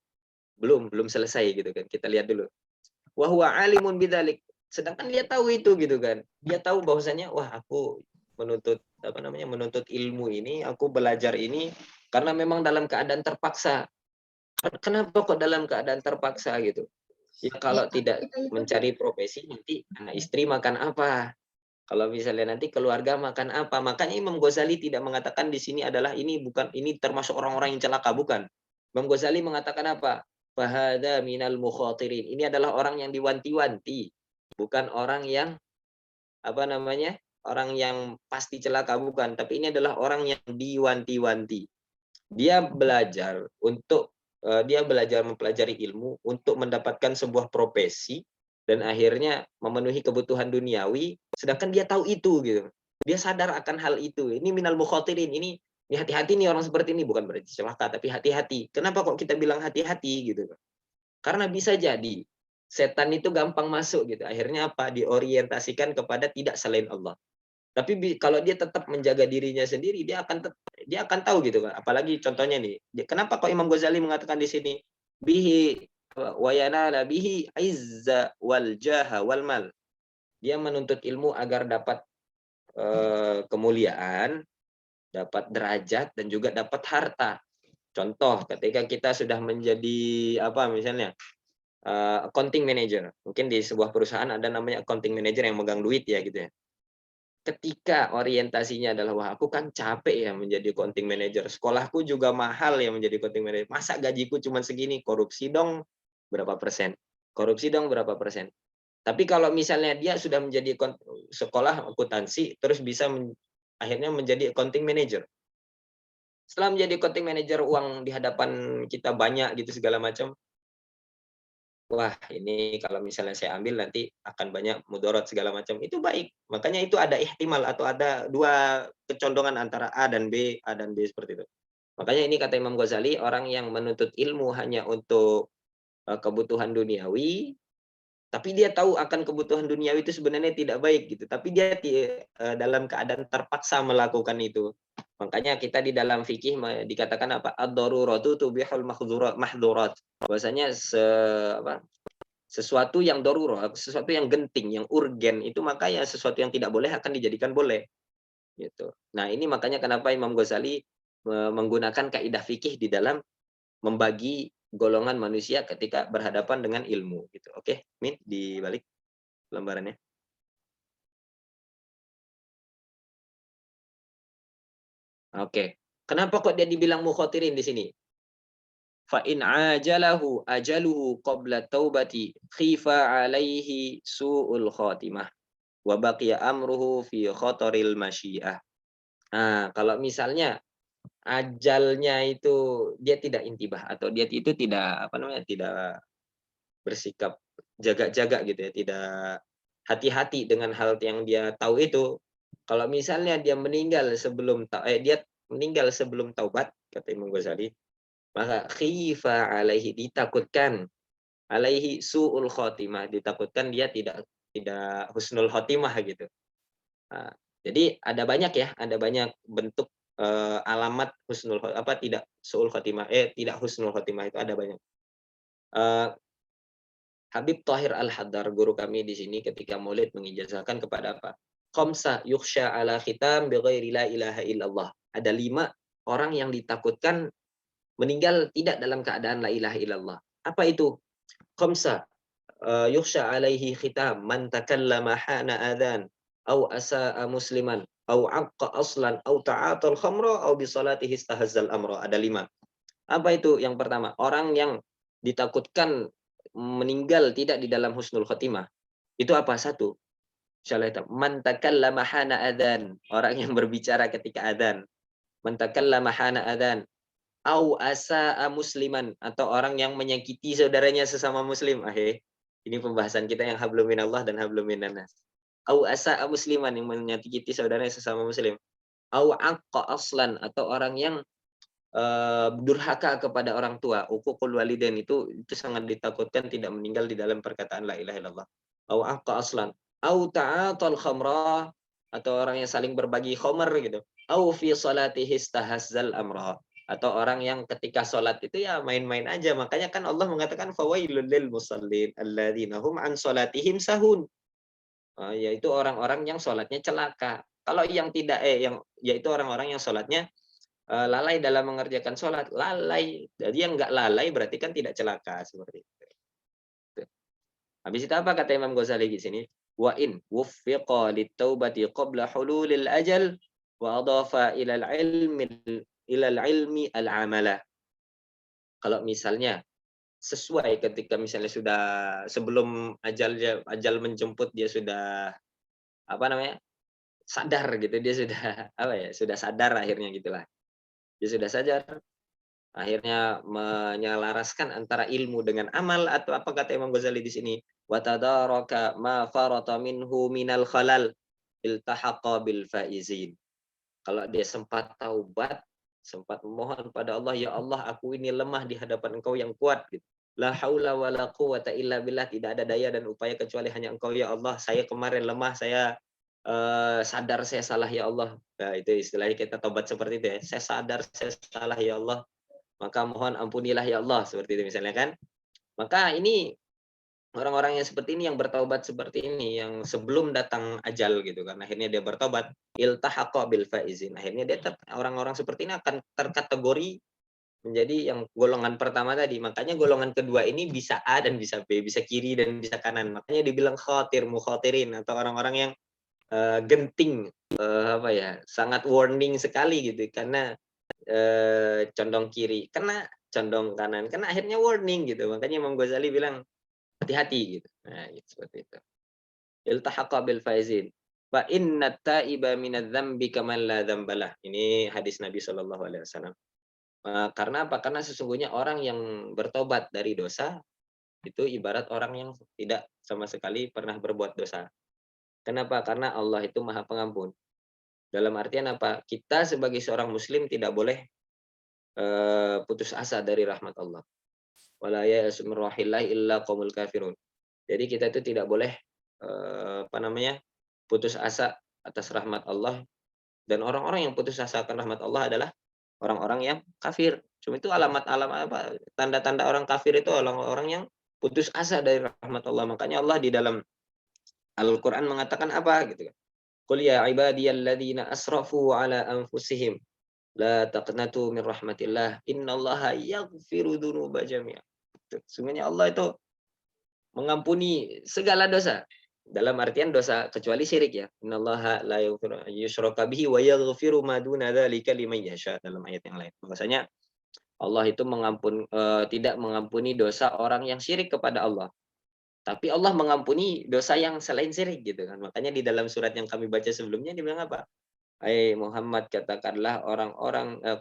Belum selesai gitu kan. Kita lihat dulu. Wa huwa alimun bidzalik. Sedangkan dia tahu itu gitu kan. Dia tahu bahwasanya wah aku menuntut ilmu ini, aku belajar ini karena memang dalam keadaan terpaksa. Kenapa kok dalam keadaan terpaksa gitu? Ya kalau tidak mencari profesi nanti anak istri makan apa? Kalau misalnya nanti keluarga makan apa? Makanya Imam Ghazali tidak mengatakan di sini adalah ini termasuk orang-orang yang celaka, bukan. Imam Ghazali mengatakan apa? Fahada minal mukhatirin. Ini adalah orang yang diwanti-wanti, bukan orang yang orang yang pasti celaka, bukan. Tapi ini adalah orang yang diwanti-wanti. Dia belajar mempelajari ilmu untuk mendapatkan sebuah profesi dan akhirnya memenuhi kebutuhan duniawi, sedangkan dia tahu itu gitu. Dia sadar akan hal itu. Ini minal mukhatirin. Ini hati-hati nih orang seperti ini, bukan berarti celaka tapi hati-hati. Kenapa kok kita bilang hati-hati gitu? Karena bisa jadi setan itu gampang masuk gitu. Akhirnya apa? Diorientasikan kepada tidak selain Allah. Tapi kalau dia tetap menjaga dirinya sendiri, dia akan tahu gitu kan. Apalagi contohnya nih, kenapa kok Imam Ghazali mengatakan di sini bihi wa yanala bihi izza wal jaha wal mal. Dia menuntut ilmu agar dapat kemuliaan, dapat derajat dan juga dapat harta. Contoh, ketika kita sudah menjadi misalnya accounting manager. Mungkin di sebuah perusahaan ada namanya accounting manager yang megang duit ya gitu ya. Ketika orientasinya adalah wah aku kan capek ya menjadi accounting manager, sekolahku juga mahal ya menjadi accounting manager, masa gajiku cuma segini, korupsi dong berapa persen, korupsi dong berapa persen. Tapi kalau misalnya dia sudah menjadi sekolah akuntansi terus bisa akhirnya menjadi accounting manager, setelah menjadi accounting manager uang di hadapan kita banyak gitu segala macam, wah ini kalau misalnya saya ambil nanti akan banyak mudarat segala macam, itu baik. Makanya itu ada ihtimal atau ada dua kecondongan antara A dan B seperti itu. Makanya ini kata Imam Ghazali, orang yang menuntut ilmu hanya untuk kebutuhan duniawi, tapi dia tahu akan kebutuhan duniawi itu sebenarnya tidak baik gitu, tapi dia dalam keadaan terpaksa melakukan itu. Makanya kita di dalam fikih dikatakan apa? Ad-daruratu tubihul mahdzurat. Bahwasanya sesuatu yang darurat, sesuatu yang genting, yang urgen itu maka ya sesuatu yang tidak boleh akan dijadikan boleh gitu. Nah, ini makanya kenapa Imam Ghazali menggunakan kaidah fikih di dalam membagi golongan manusia ketika berhadapan dengan ilmu gitu. Oke, Min dibalik lembarannya. Oke. Kenapa kok dia dibilang mukhatirin di sini? Fa in ajalahu ajaluhu qabla taubati khifa alaihi su'ul khatimah wa baqiya amruhu fi khataril masyiah. Nah, kalau misalnya ajalnya itu dia tidak intibah atau dia itu tidak tidak bersikap jaga-jaga gitu ya, tidak hati-hati dengan hal yang dia tahu itu. Kalau misalnya dia meninggal sebelum taubat kata Imam Ghazali, maka khifa alaihi, ditakutkan alaihi suul khotimah, ditakutkan dia tidak husnul khotimah gitu. Nah, jadi ada banyak bentuk alamat tidak suul khotimah, tidak husnul khotimah itu ada banyak. Habib Thahir Al-Haddar, guru kami di sini ketika Maulid mengijazahkan kepada apa? Khamsa yukhsha ala khitam bighairi la ilaha illallah. Ada 5 orang yang ditakutkan meninggal tidak dalam keadaan la ilaha illallah. Apa itu? Khamsa yukhsha alaihi khitam man takallama hana adhan au asaa musliman au aqqa aslan au ta'atal khamra au bi salatihi istahazzal amra. Ada 5. Apa itu? Yang pertama, orang yang ditakutkan meninggal tidak di dalam husnul khotimah, itu apa? Satu, misalnya itu, man takallama hana adzan, orang yang berbicara ketika adzan. Man takallama hana adzan, au asaa musliman, atau orang yang menyakiti saudaranya sesama muslim. Ini pembahasan kita yang hablum minallah dan hablum minannas. Au asaa musliman, yang menyakiti saudaranya sesama muslim. Au aqqa aslan, atau orang yang durhaka kepada orang tua. Uququl walidain, itu sangat ditakutkan tidak meninggal di dalam perkataan la ilaha illallah. Au aqqa aslan, au ta'atal khamra, atau orang yang saling berbagi khamar gitu. Au fi salatihi istahazzal amra, atau orang yang ketika sholat itu ya main-main aja. Makanya kan Allah mengatakan fawailul lil musallin alladzina hum an salatihim sahun. Yaitu orang-orang yang sholatnya celaka. Kalau yang tidak yang yaitu orang-orang yang sholatnya lalai dalam mengerjakan sholat, lalai. Jadi yang nggak lalai berarti kan tidak celaka, seperti itu. Habis itu apa kata Imam Ghazali di sini? Wa in wuffiqa litaubati qabla hululil ajal wa adafa ilal ilmi al-amala. Kalau misalnya sesuai ketika misalnya sudah sebelum ajal menjemput, dia sudah apa namanya? Sadar gitu, dia sudah apa ya? Sudah sadar akhirnya gitulah. Dia sudah sadar, akhirnya menyelaraskan antara ilmu dengan amal, atau apa kata Imam Ghazali di sini? Wa tadaraka ma farata minhu minal khalal iltahaqa bil faizin. Kalau dia sempat taubat, sempat memohon pada Allah, ya Allah, aku ini lemah di hadapan Engkau yang kuat gitu. La haula wala quwata illa billah, tidak ada daya dan upaya kecuali hanya Engkau ya Allah. Saya kemarin lemah, saya sadar saya salah ya Allah. Nah, itu istilahnya kita tobat seperti itu ya. Saya sadar saya salah ya Allah, maka mohon ampunilah ya Allah, seperti itu misalnya kan. Maka ini orang-orang yang seperti ini, yang bertaubat seperti ini, yang sebelum datang ajal gitu kan, akhirnya dia bertobat, iltahaqa bil faizin. Akhirnya dia orang-orang seperti ini akan terkategori menjadi yang golongan pertama tadi. Makanya golongan kedua ini bisa A dan bisa B, bisa kiri dan bisa kanan. Makanya dibilang khatir, mukhatirin, atau orang-orang yang genting, apa ya, sangat warning sekali gitu, karena condong kiri, kena condong kanan, karena akhirnya warning gitu. Makanya Imam Ghazali bilang hati-hati gitu. Nah, gitu, seperti itu. Iltahaqa bil faizin. Fa inna ta'iba minadz-dzambi kaman la dzambalah. Ini hadis Nabi Shallallahu alaihi wasallam. Karena apa? Karena sesungguhnya orang yang bertobat dari dosa itu ibarat orang yang tidak sama sekali pernah berbuat dosa. Kenapa? Karena Allah itu Maha Pengampun. Dalam artian apa? Kita sebagai seorang muslim tidak boleh putus asa dari rahmat Allah. Wala ya'asu min rauhillahi illa qaumul kafirun. Jadi kita itu tidak boleh apa namanya? Putus asa atas rahmat Allah, dan orang-orang yang putus asa akan rahmat Allah adalah orang-orang yang kafir. Cuma itu alamat-alamat apa? Tanda-tanda orang kafir itu orang-orang yang putus asa dari rahmat Allah. Makanya Allah di dalam Al-Qur'an mengatakan apa gitu kan. Qul ya ibadiyalladzina asrafu ala anfusihim la taqnatu min rahmatillah innallaha yaghfiru dzunuba jami'a. Sesungguhnya Allah itu mengampuni segala dosa. Dalam artian dosa kecuali syirik ya. Innallaha la yaghfiru yusyraka bihi wa yaghfiru ma duna dzalika liman yasha, dalam ayat yang lain. Bahwasanya Allah itu tidak mengampuni dosa orang yang syirik kepada Allah. Tapi Allah mengampuni dosa yang selain syirik gitu kan. Makanya di dalam surat yang kami baca sebelumnya dia bilang apa? Hai Muhammad, katakanlah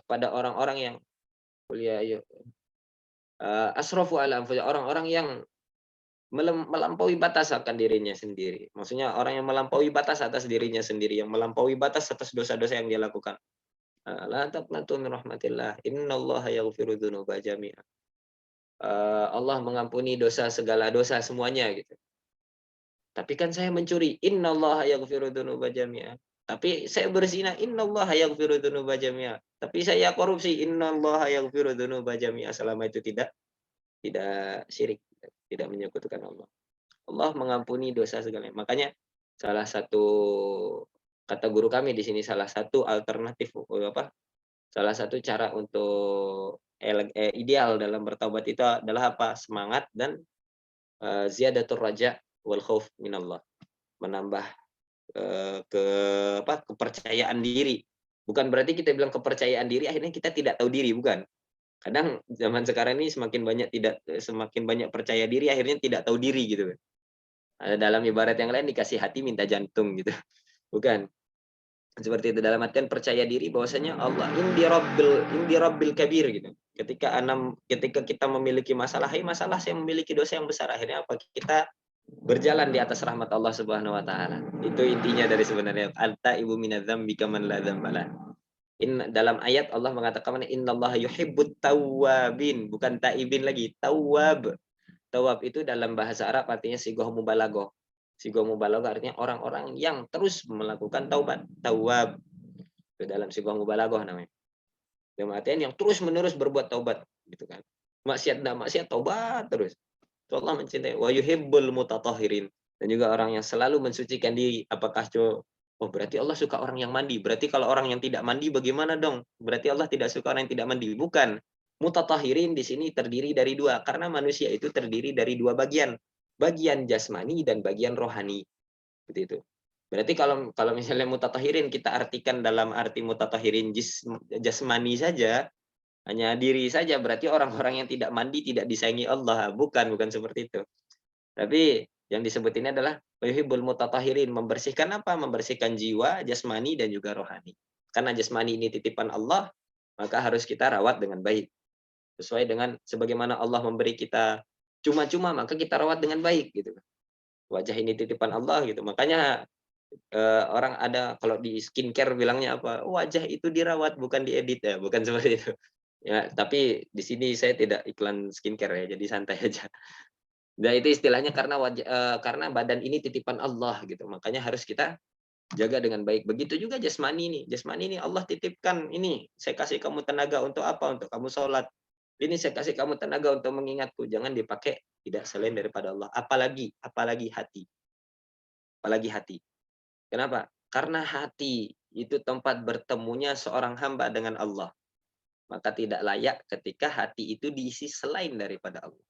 kepada orang-orang yang kuliah asrafu ala anfusihim, orang-orang yang melampaui batas akan dirinya sendiri. Maksudnya orang yang melampaui batas atas dirinya sendiri, yang melampaui batas atas dosa-dosa yang dia lakukan. La taqnatu min rahmatillah, innallaha yaghfiru dzunuba jami'a. Allah mengampuni dosa, segala dosa semuanya gitu. Tapi kan saya mencuri, innallaha yaghfiru dzunuba jami'a. Tapi saya berzina, innallaha yaghfiru dzunuba jami'a. Tapi saya korupsi, innallaha yaghfiru dzunuba jami'a, selama itu tidak syirik, tidak menyekutukan Allah. Allah mengampuni dosa segalanya. Makanya salah satu kata guru kami di sini, salah satu alternatif salah satu cara untuk ideal dalam bertaubat itu adalah apa? Semangat dan ziyadatur raja wal khauf minallah. Menambah kepercayaan diri. Bukan berarti kita bilang kepercayaan diri akhirnya kita tidak tahu diri, bukan. Kadang zaman sekarang ini semakin banyak percaya diri, akhirnya tidak tahu diri gitu. Dalam ibarat yang lain dikasih hati minta jantung gitu. Bukan. Seperti itu, dalam artian percaya diri bahwasanya Allah indi rabbil kabir gitu. Ketika kita memiliki masalah, "Hai masalah, saya memiliki dosa yang besar." Akhirnya apa? Kita berjalan di atas rahmat Allah Subhanahu wa taala. Itu intinya dari sebenarnya anta ibu minadzambi kaman la dzambalah. Dalam ayat Allah mengatakan innallaha yuhibbut tawwabin, bukan taibin lagi, tawwab. Tawab itu dalam bahasa Arab artinya sigoh mubalaghah. Sigoh mubalaghah artinya orang-orang yang terus melakukan taubat. Tawab itu dalam sigoh mubalaghah namanya. Dalam artian yang terus-menerus berbuat taubat gitu kan. Maksiat enggak maksiat taubat terus. Itu Allah mencintai wa yuhibbul mutatahhirin, dan juga orang yang selalu mensucikan diri. Apakah oh berarti Allah suka orang yang mandi. Berarti kalau orang yang tidak mandi bagaimana dong? Berarti Allah tidak suka orang yang tidak mandi. Bukan. Mutatahhirin di sini terdiri dari dua, karena manusia itu terdiri dari dua bagian. Bagian jasmani dan bagian rohani. Seperti itu. Berarti kalau kalau misalnya mutatahhirin kita artikan dalam arti mutatahhirin jasmani saja, hanya diri saja, berarti orang-orang yang tidak mandi tidak disayangi Allah. Bukan seperti itu. Tapi yang disebut ini adalah yuhibbul mutatahhirin, membersihkan apa? Membersihkan jiwa, jasmani dan juga rohani. Karena jasmani ini titipan Allah, maka harus kita rawat dengan baik. Sesuai dengan sebagaimana Allah memberi kita cuma-cuma, maka kita rawat dengan baik gitu. Wajah ini titipan Allah gitu. Makanya orang ada kalau di skincare bilangnya apa? Wajah itu dirawat bukan diedit ya, bukan seperti itu. Ya, tapi di sini saya tidak iklan skincare ya, jadi santai aja. Nah, itu istilahnya karena badan ini titipan Allah gitu. Makanya harus kita jaga dengan baik. Begitu juga jasmani ini. Jasmani ini Allah titipkan ini, saya kasih kamu tenaga untuk apa? Untuk kamu sholat. Ini saya kasih kamu tenaga untuk mengingatku. Jangan dipakai tidak selain daripada Allah. Apalagi hati. Apalagi hati. Kenapa? Karena hati itu tempat bertemunya seorang hamba dengan Allah. Maka tidak layak ketika hati itu diisi selain daripada Allah.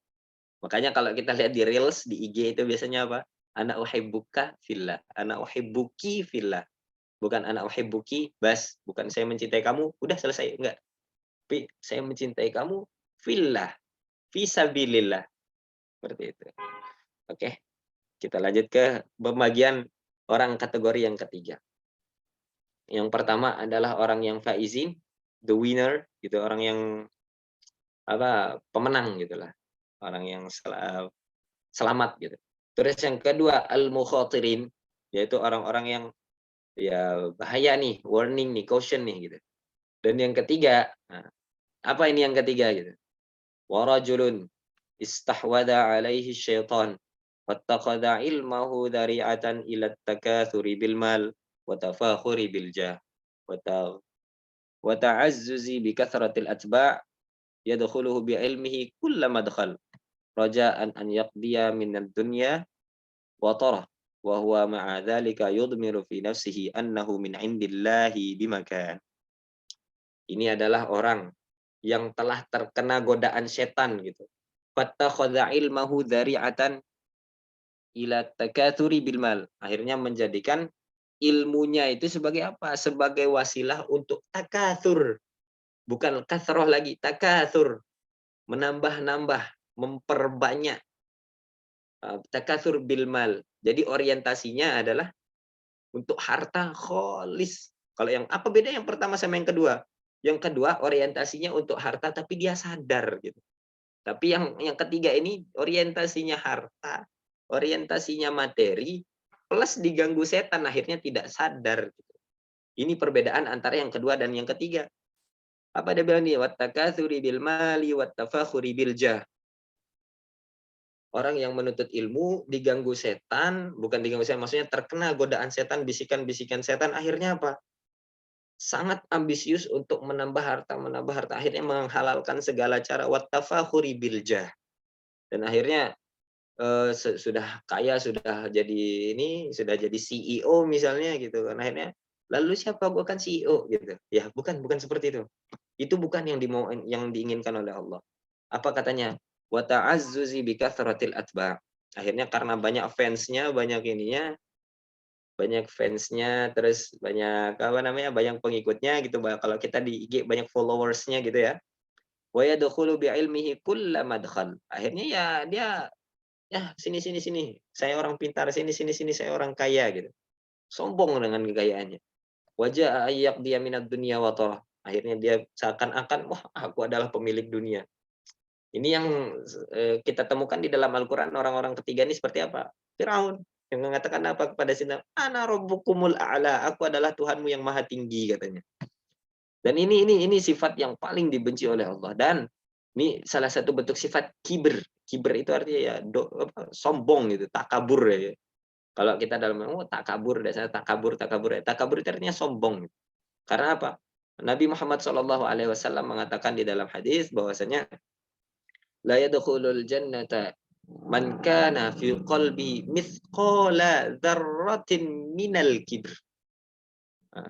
Makanya kalau kita lihat di reels di IG itu biasanya apa? Ana uhibbuka fillah, ana uhibbuki fillah. Bukan ana uhibbuki bas, bukan saya mencintai kamu, udah selesai, enggak. Tapi saya mencintai kamu fillah, fisabilillah. Seperti itu. Oke, kita lanjut ke pembagian orang kategori yang ketiga. Yang pertama adalah orang yang faizin, the winner, gitu, orang yang pemenang gitulah. Orang yang selamat gitu. Terus yang kedua al-mukhatirin, yaitu orang-orang yang ya bahaya nih, warning nih, caution nih gitu. Dan yang ketiga, apa ini yang ketiga gitu? Wa rajulun istahwada alaihi syaitan wattaqada ilmahu dari'atan ila takatsuri bil mal wa tafakhuri bil jah wa ta'azzuzi bi kathratil atba' yadkhuluhu bi ilmihi kulla madkhal raja'an an yaqdiya minad dunya wa tarah wa huwa ma'a dzalika yudmiru fi nafsihi annahu min indillahi bimakan. Ini adalah orang yang telah terkena godaan setan gitu. Fattakhadha ilmahu dzari'atan ila takatsuri bil mal. Akhirnya menjadikan ilmunya itu sebagai apa? Sebagai wasilah untuk takatsur. Bukan kasroh lagi, takatsur. Menambah-nambah, memperbanyak. Takatsur bil mal. Jadi orientasinya adalah untuk harta kholis. Kalau yang apa beda yang pertama sama yang kedua? Yang kedua orientasinya untuk harta tapi dia sadar gitu. Tapi yang ketiga ini orientasinya harta, orientasinya materi, plus diganggu setan akhirnya tidak sadar gitu. Ini perbedaan antara yang kedua dan yang ketiga. Apa dia bilang nih? Wattakatsuri bil mali wattafakhuri bil jah. Orang yang menuntut ilmu diganggu setan, bukan diganggu setan, maksudnya terkena godaan setan, bisikan-bisikan setan, akhirnya apa? Sangat ambisius untuk menambah harta, akhirnya menghalalkan segala cara wattafakhuri bil jah. Dan akhirnya sudah kaya, sudah jadi CEO misalnya gitu kan. Akhirnya, lalu siapa gua kan CEO gitu. Ya, bukan seperti itu. Itu bukan yang diinginkan oleh Allah. Apa katanya? Wa ta'azzuzi bi kathratil atba'. Akhirnya karena banyak fansnya, banyak fansnya, terus banyak banyak pengikutnya gitu. Kalau kita di IG banyak followersnya gitu ya. wa yadkhulu bi'ilmihi kulla madkhal. Akhirnya ya dia, "Ya sini sini sini, saya orang pintar, sini sini sini, saya orang kaya," gitu. Sombong dengan kekayaannya. Wa jaa'a ayyaqdiya minad dunya wa tarah. Akhirnya dia seakan-akan, "Wah, aku adalah pemilik dunia." Ini yang kita temukan di dalam Al-Qur'an orang-orang ketiga ini seperti apa? Firaun yang mengatakan apa kepada Sina, "Ana rabbukumul a'la." Aku adalah Tuhanmu yang maha tinggi katanya. Dan ini sifat yang paling dibenci oleh Allah dan ini salah satu bentuk sifat kibir. Kibir itu artinya ya sombong gitu, takabur ya. Kalau kita dalam takabur, dasarnya takabur, takabur. Takabur itu artinya sombong. Karena apa? Nabi Muhammad SAW mengatakan di dalam hadis bahwasanya la yadkhulul jannata man kana fi qalbi mithqala dzarratin minal kibr. Nah,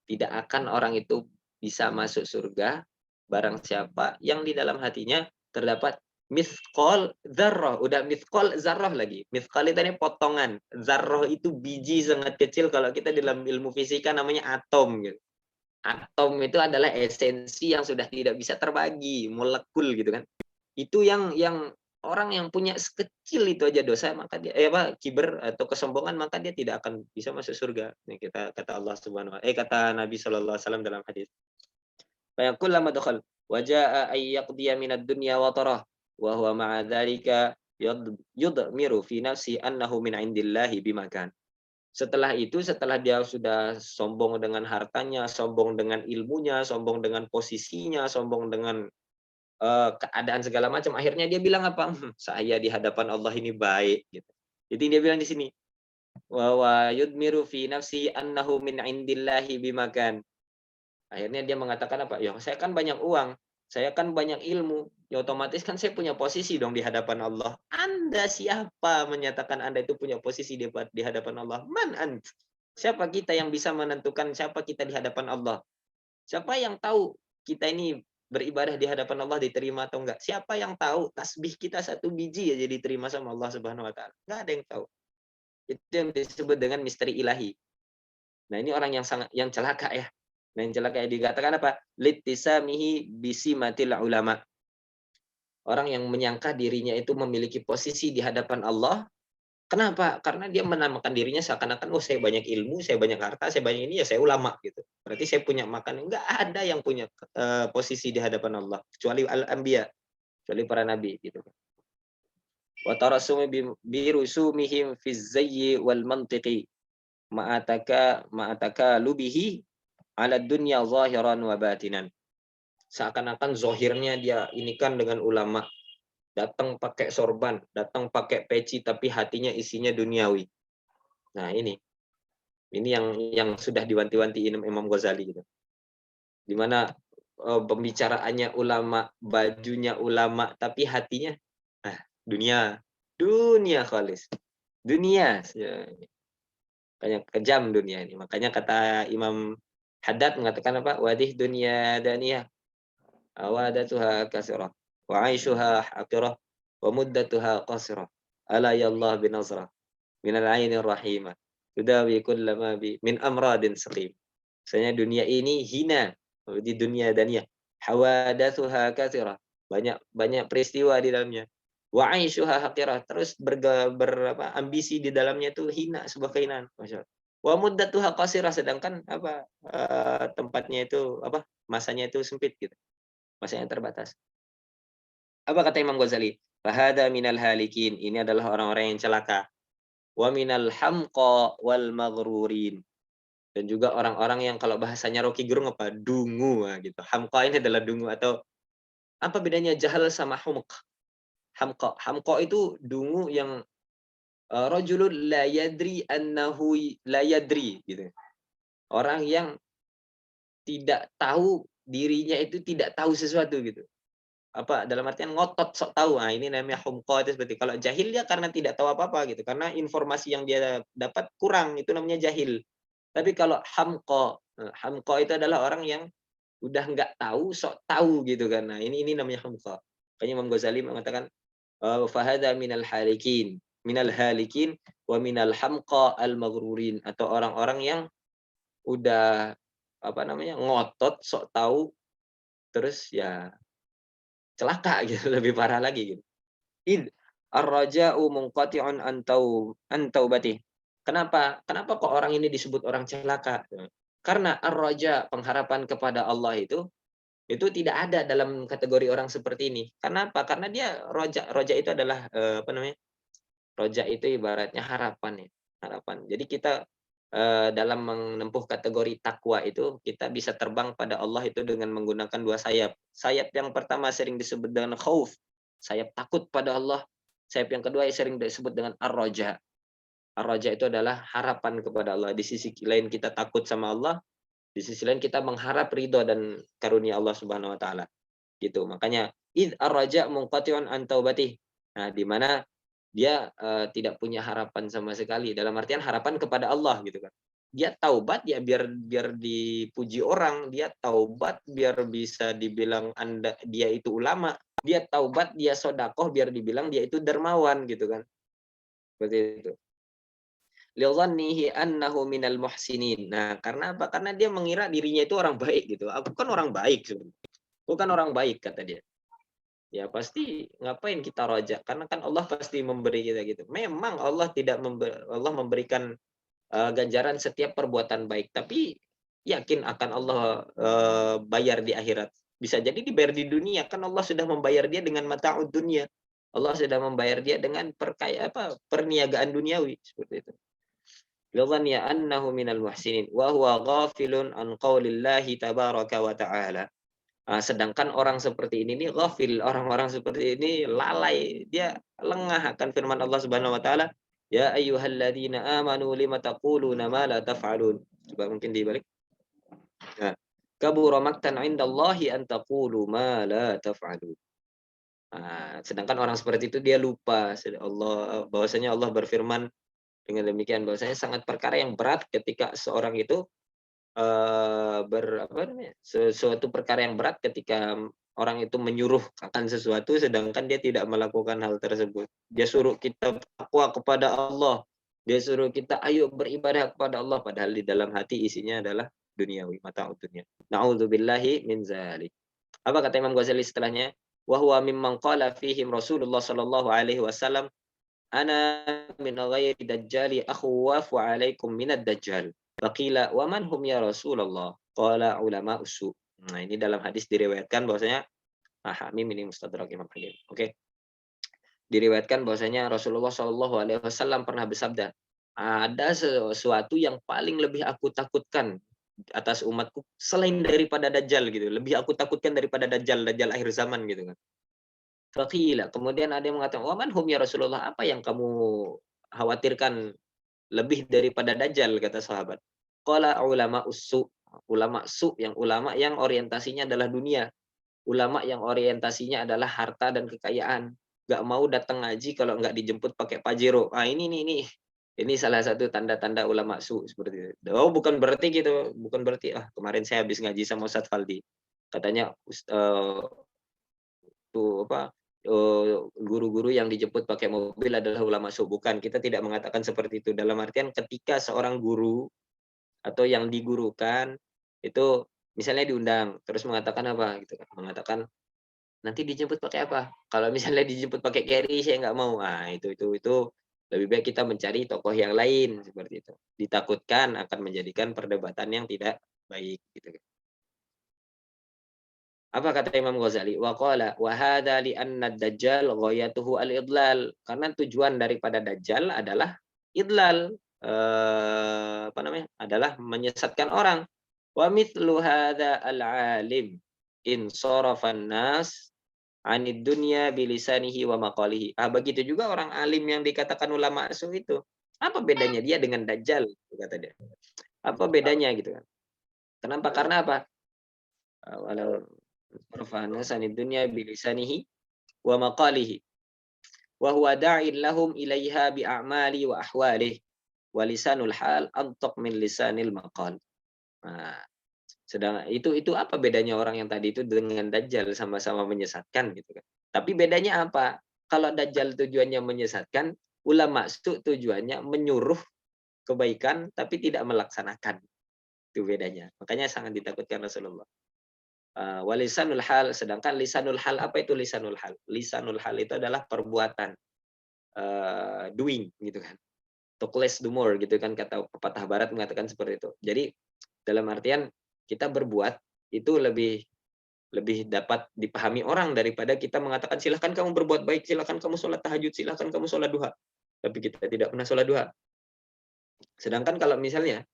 tidak akan orang itu bisa masuk surga barang siapa yang di dalam hatinya terdapat mithqal dzarrah. Udah mithqal zarrah lagi. Mithqal itu ini potongan. Zarrah itu biji sangat kecil, kalau kita dalam ilmu fisika namanya atom gitu. Atom itu adalah esensi yang sudah tidak bisa terbagi, molekul gitu kan. Itu yang orang yang punya sekecil itu aja dosa, maka dia kiber atau kesombongan, maka dia tidak akan bisa masuk surga. Ini kita kata Allah Subhanahu kata Nabi sallallahu alaihi wasallam dalam hadis. Fa kullama dakhal wa jaa ay yaqdiya minad dunya wa tarah wa huwa ma'a dzalika yudmiru fi nafsi annahu min indillahi bimakan. Setelah dia sudah sombong dengan hartanya, sombong dengan ilmunya, sombong dengan posisinya, sombong dengan keadaan segala macam, akhirnya dia bilang apa? Saya di hadapan Allah ini baik," gitu. Jadi dia bilang di sini, wa yudmiru fi nafsi annahu min indillahi bimakan. Akhirnya dia mengatakan apa? "Ya, saya kan banyak uang, saya kan banyak ilmu, ya otomatis kan saya punya posisi dong di hadapan Allah." Anda siapa menyatakan Anda itu punya posisi di hadapan Allah? Man ant? Siapa kita yang bisa menentukan siapa kita di hadapan Allah? Siapa yang tahu kita ini beribadah di hadapan Allah diterima atau enggak? Siapa yang tahu tasbih kita satu biji aja diterima sama Allah Subhanahu wa taala? Enggak ada yang tahu. Itu yang disebut dengan misteri ilahi. Nah, ini orang yang sangat yang celaka ya. Nah, yang celaka ya dikatakan apa? Littisamihi bisimatil ulama. Orang yang menyangka dirinya itu memiliki posisi di hadapan Allah. Kenapa? Karena dia menamakan dirinya seakan-akan, "Oh, saya banyak ilmu, saya banyak harta, saya banyak ini, ya saya ulama," gitu. Berarti saya punya makan. Enggak ada yang punya posisi di hadapan Allah kecuali al-anbiya, kecuali para nabi gitu. Wa tarasumi bi rusumihim fi zayyi wal mantiqi ma'ataka lubihi ala dunya zahiran wa batinan. Seakan-akan zohirnya dia ini kan dengan ulama, datang pakai sorban, datang pakai peci, tapi hatinya isinya duniawi. Nah, ini yang sudah diwanti-wanti Imam Ghazali gitu. Di mana pembicaraannya ulama, bajunya ulama, tapi hatinya dunia, dunia khalis. Dunia. Makanya kejam dunia ini. Makanya kata Imam Haddad mengatakan apa? Wadih dunia daniyah, awadatuha kasirah, wa aishuha haqirah, wa muddatuha qasirah. Ala yallah binazrah, minal ainir rahimah. Tudawi kullama bi min amradin saqim. Misalnya dunia ini hina, di dunia daniyah. Hawadatsuha katsirah. Banyak banyak peristiwa di dalamnya. Wa 'aishuha haqirah. Terus ambisi di dalamnya itu hina, sebuah kehinaan. Masya Allah. Wa muddatuha qasirah, sedangkan tempatnya itu masanya itu sempit gitu. Masanya terbatas. Apa kata Imam Ghazali? Fahada minal halikin. Ini adalah orang-orang yang celaka. Wa minal hamqa wal maghrurin. Dan juga orang-orang yang kalau bahasanya Rocky Gerung dungu gitu. Hamqa ini adalah dungu, atau apa bedanya jahal sama humq? Hamqa itu dungu yang rajulun la yadri annahu la yadri gitu. Orang yang tidak tahu dirinya itu tidak tahu sesuatu gitu. Apa dalam artian ngotot sok tahu. Nah, ini namanya humqa. Itu seperti kalau jahil dia karena tidak tahu apa-apa gitu. Karena informasi yang dia dapat kurang, itu namanya jahil. Tapi kalau hamqa itu adalah orang yang udah nggak tahu, sok tahu gitu kan. Nah, ini namanya hamqa. Makanya Imam Ghazali mengatakan, fahada minal halikin wa minal hamqa al-maghrurin, atau orang-orang yang udah ngotot, sok tahu, terus ya celaka gitu, lebih parah lagi gitu. Id ar-raja'u munqati'un an taubati. Kenapa? Kenapa kok orang ini disebut orang celaka? Karena ar-raja, pengharapan kepada Allah itu tidak ada dalam kategori orang seperti ini. Kenapa? Karena dia roja. Roja itu adalah apa namanya? Roja itu ibaratnya harapan ya, harapan. Jadi kita dalam menempuh kategori takwa itu kita bisa terbang pada Allah itu dengan menggunakan dua sayap. Sayap yang pertama sering disebut dengan khauf, sayap takut pada Allah. Sayap yang kedua sering disebut dengan ar-raja. Ar-raja itu adalah harapan kepada Allah. Di sisi lain kita takut sama Allah, di sisi lain kita mengharap ridho dan karunia Allah Subhanahu wa taala. Gitu. Makanya id ar-raja munqati'un an taubatih. Nah, di mana dia tidak punya harapan sama sekali dalam artian harapan kepada Allah gitu kan. Dia taubat ya biar biar dipuji orang, dia taubat biar bisa dibilang dia itu ulama, dia taubat, dia sodakoh biar dibilang dia itu dermawan gitu kan. Seperti itu. Li'dhannihi annahu minal muhsinin. Nah, karena apa? Karena dia mengira dirinya itu orang baik gitu. Aku kan orang baik sebenarnya. Aku kan orang baik kata dia. Ya pasti ngapain kita rojak? Karena kan Allah pasti memberi kita gitu. Memang Allah tidak Allah memberikan ganjaran setiap perbuatan baik, tapi yakin akan Allah bayar di akhirat. Bisa jadi dibayar di dunia, kan Allah sudah membayar dia dengan mata'ud dunia. Allah sudah membayar dia dengan perniagaan duniawi seperti itu. Yadhanni annahu minal muhsinin wa huwa ghafilun an qaulillahi tabaraka wa ta'ala. Sedangkan orang seperti ini nih ghafil, orang-orang seperti ini lalai, dia lengah akan firman Allah Subhanahu wa taala, "Ya ayyuhalladzina amanu lima taquluna ma la taf'alun." Coba mungkin dibalik. Nah, kabura maqtan 'indallahi an taqulu ma la taf'alun. Sedangkan orang seperti itu dia lupa bahwasanya Allah berfirman dengan demikian bahwasanya sangat perkara yang berat ketika seorang itu apa namanya, sesuatu perkara yang berat ketika orang itu menyuruh akan sesuatu sedangkan dia tidak melakukan hal tersebut. Dia suruh kita takwa kepada Allah, dia suruh kita ayo beribadah kepada Allah padahal di dalam hati isinya adalah duniawi, mata'ud dunya. Na'udzubillahi min dzalik. Apa kata Imam Ghazali setelahnya? Wa huwa mimman qala fihim Rasulullah sallallahu alaihi wasallam, "Ana min ghairi dajjali akhwafu alaikum minad dajjal." Faqila, "Wa man hum ya Rasulullah?" Qala ulama usu. Nah, ini dalam hadis diriwayatkan bahwasanya Hamim ini Mustadrak Imam Hakim. Oke. Diriwayatkan bahwasanya Rasulullah Shallallahu alaihi wasallam pernah bersabda, "Ada sesuatu yang paling lebih aku takutkan atas umatku selain daripada Dajjal gitu. Lebih aku takutkan daripada Dajjal, Dajjal akhir zaman gitu kan." Faqila, kemudian ada yang mengatakan, "Wa man hum ya Rasulullah?" Apa yang kamu khawatirkan lebih daripada Dajjal kata sahabat. Qala ulama usu, ulama yang orientasinya adalah dunia, ulama yang orientasinya adalah harta dan kekayaan. Gak mau datang ngaji kalau nggak dijemput pakai pajero. Ini nih ini salah satu tanda-tanda ulama seperti itu. Oh, bukan berarti gitu, bukan berarti kemarin saya habis ngaji sama Ustadz Faldi. Katanya tuh apa guru-guru yang dijemput pakai mobil adalah ulama bukan, kita tidak mengatakan seperti itu. Dalam artian ketika seorang guru atau yang digurukan itu misalnya diundang terus mengatakan apa gitu kan, mengatakan nanti dijemput pakai apa, kalau misalnya dijemput pakai carry saya nggak mau. Itu lebih baik kita mencari tokoh yang lain seperti itu, ditakutkan akan menjadikan perdebatan yang tidak baik gitu kan. Apa kata Imam Ghazali? Wa qala wa hadza li anna ad-dajjal ghayatuhu al-idlal. Karena tujuan daripada dajjal adalah idlal, apa namanya? Adalah menyesatkan orang. Wa mithlu hadza al-alim in sarafan nas 'anid dunya bilisanihi wa maqalihi. Begitu juga orang alim yang dikatakan ulama su itu. Apa bedanya dia dengan dajjal? Kata dia. Apa bedanya gitu kan? Kenapa? Karena apa? Walau rafa'na sanid dunya bilisanihi wa maqalihi wa huwa da'in lahum ilaiha bi a'mali wa ahwalihi wa lisanul hal antak min lisanil maqal. Nah, sedang itu apa bedanya orang yang tadi itu dengan Dajjal sama-sama menyesatkan gitu kan. Tapi bedanya apa? Kalau Dajjal tujuannya menyesatkan, ulama tujuannya menyuruh kebaikan tapi tidak melaksanakan. Itu bedanya. Makanya sangat ditakutkan Rasulullah. Walisanul hal, sedangkan lisanul hal, apa itu lisanul hal? Lisanul hal itu adalah perbuatan, doing gitu kan. Talk less do more gitu kan, kata pepatah barat mengatakan seperti itu. Jadi dalam artian kita berbuat itu lebih lebih dapat dipahami orang daripada kita mengatakan silahkan kamu berbuat baik, silahkan kamu sholat tahajud, silahkan kamu sholat duha. Tapi kita tidak pernah sholat duha. Sedangkan kalau misalnya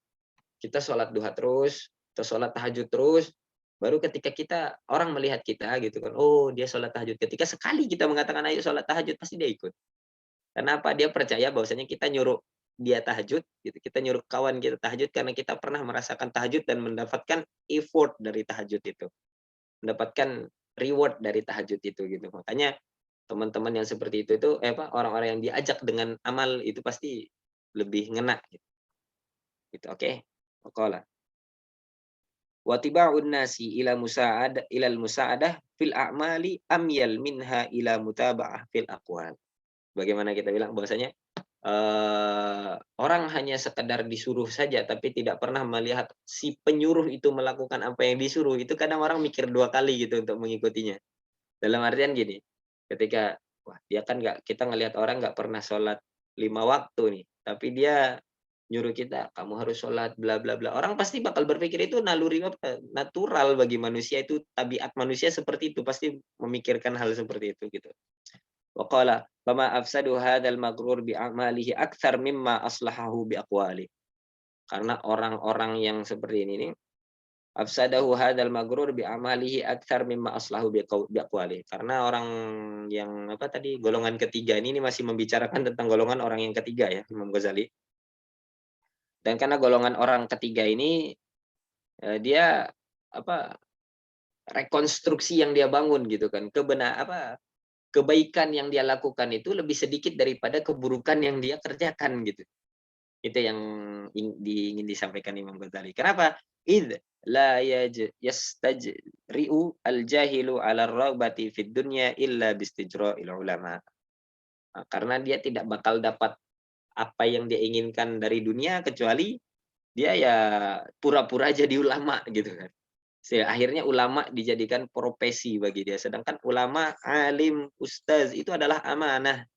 kita sholat duha terus, atau sholat tahajud terus, baru ketika orang melihat kita gitu kan, oh dia sholat tahajud. Ketika sekali kita mengatakan ayo sholat tahajud, pasti dia ikut. Kenapa? Dia percaya bahwasanya kita nyuruh dia tahajud, gitu. Kita nyuruh kawan kita tahajud karena kita pernah merasakan tahajud dan mendapatkan effort dari tahajud itu. Mendapatkan reward dari tahajud itu gitu. Makanya teman-teman yang seperti itu orang-orang yang diajak dengan amal itu pasti lebih ngena gitu. Gitu, oke. Qala wa tiba'un nasi ilal musa'adah fil a'mali amyal minha ila mutaba'ah fil aqwal. Bagaimana kita bilang bahwasanya orang hanya sekedar disuruh saja tapi tidak pernah melihat si penyuruh itu melakukan apa yang disuruh, itu kadang orang mikir 2 kali gitu untuk mengikutinya. Dalam artian gini, ketika wah dia kan kita ngelihat orang nggak pernah sholat 5 waktu nih, tapi dia nyuruh kita, "Kamu harus sholat bla bla bla." Orang pasti bakal berpikir itu naluri natural bagi manusia, itu tabiat manusia seperti itu, pasti memikirkan hal seperti itu gitu. Wa qala, "Fama afsadu hadzal maghrur bi a'malihi aktsar mimma aslahahu bi aqwali." Karena orang-orang yang seperti ini nih, afsadahu hadzal maghrur bi amalihi aktsar mimma aslahu bi aqwali. Karena orang yang apa tadi, golongan ketiga ini masih membicarakan tentang golongan orang yang ketiga ya, Imam Ghazali. Dan karena golongan orang ketiga ini, dia apa, rekonstruksi yang dia bangun gitu kan, kebaikan yang dia lakukan itu lebih sedikit daripada keburukan yang dia kerjakan gitu. Itu yang ingin disampaikan Imam Ghazali. Kenapa? Id la yastajri'u al-jahilu 'ala ar-raghbati fid dunya illa bistijra'il ulama. Nah, karena dia tidak bakal dapat apa yang dia inginkan dari dunia kecuali dia ya pura-pura jadi ulama gitu kan. Akhirnya ulama dijadikan profesi bagi dia. Sedangkan ulama, alim, ustaz itu adalah amanah.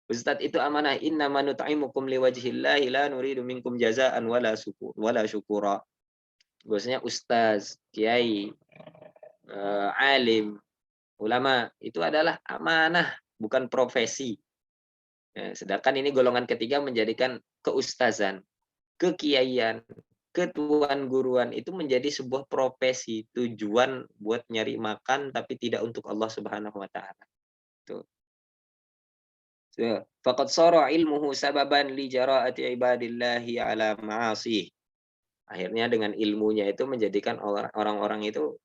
Ustaz itu amanah, innama nut'imukum liwajhillahi la nuridu minkum jazaan wala syukura. Bahwasanya ustaz, kiai, alim, ulama itu adalah amanah, bukan profesi. Sedangkan ini golongan ketiga menjadikan keustazan, kekiaian, ketuan guruan itu menjadi sebuah profesi, tujuan buat nyari makan tapi tidak untuk Allah Subhanahu wa taala. Tuh. Faqad shara ilmuhu sababan li jara'ati ibadillahi ala ma'asih. Akhirnya dengan ilmunya itu menjadikan orang-orang itu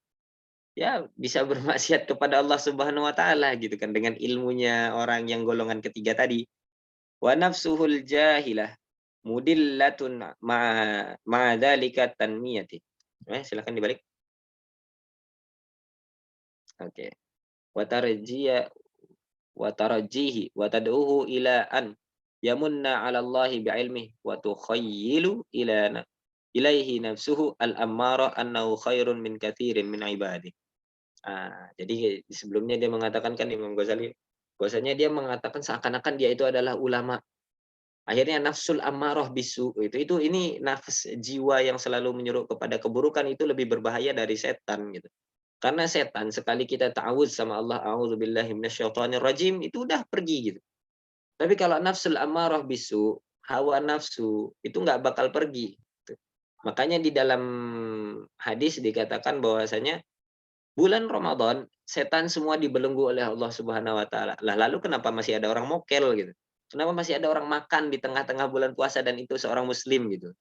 ya bisa bermaksiat kepada Allah Subhanahu wa taala gitu kan, dengan ilmunya orang yang golongan ketiga tadi. Wa nafsuhul jahilah mudillatun ma'a dzalika tanmiyati. Silakan dibalik. Oke. Wa tarjiya wa tarjihi wa tad'uhu ila an yamunna 'ala Allahi bi'ilmihi wa tukhayyilu ilaihi nafsuhu al-ammara annahu khairun min katsirin min ibadihi. Jadi sebelumnya dia mengatakan kan Imam Ghazali, bahwasanya dia mengatakan seakan-akan dia itu adalah ulama. Akhirnya nafsul ammarah bisu ini nafs jiwa yang selalu menyuruh kepada keburukan itu lebih berbahaya dari setan gitu. Karena setan sekali kita ta'awudz sama Allah, a'udzubillahi minasyaitonir rajim, itu udah pergi gitu. Tapi kalau nafsul ammarah bisu, hawa nafsu itu nggak bakal pergi. Gitu. Makanya di dalam hadis dikatakan bahwasanya bulan Ramadan setan semua dibelenggu oleh Allah Subhanahu wa taala. Lah lalu kenapa masih ada orang mokel gitu? Kenapa masih ada orang makan di tengah-tengah bulan puasa dan itu seorang muslim gitu?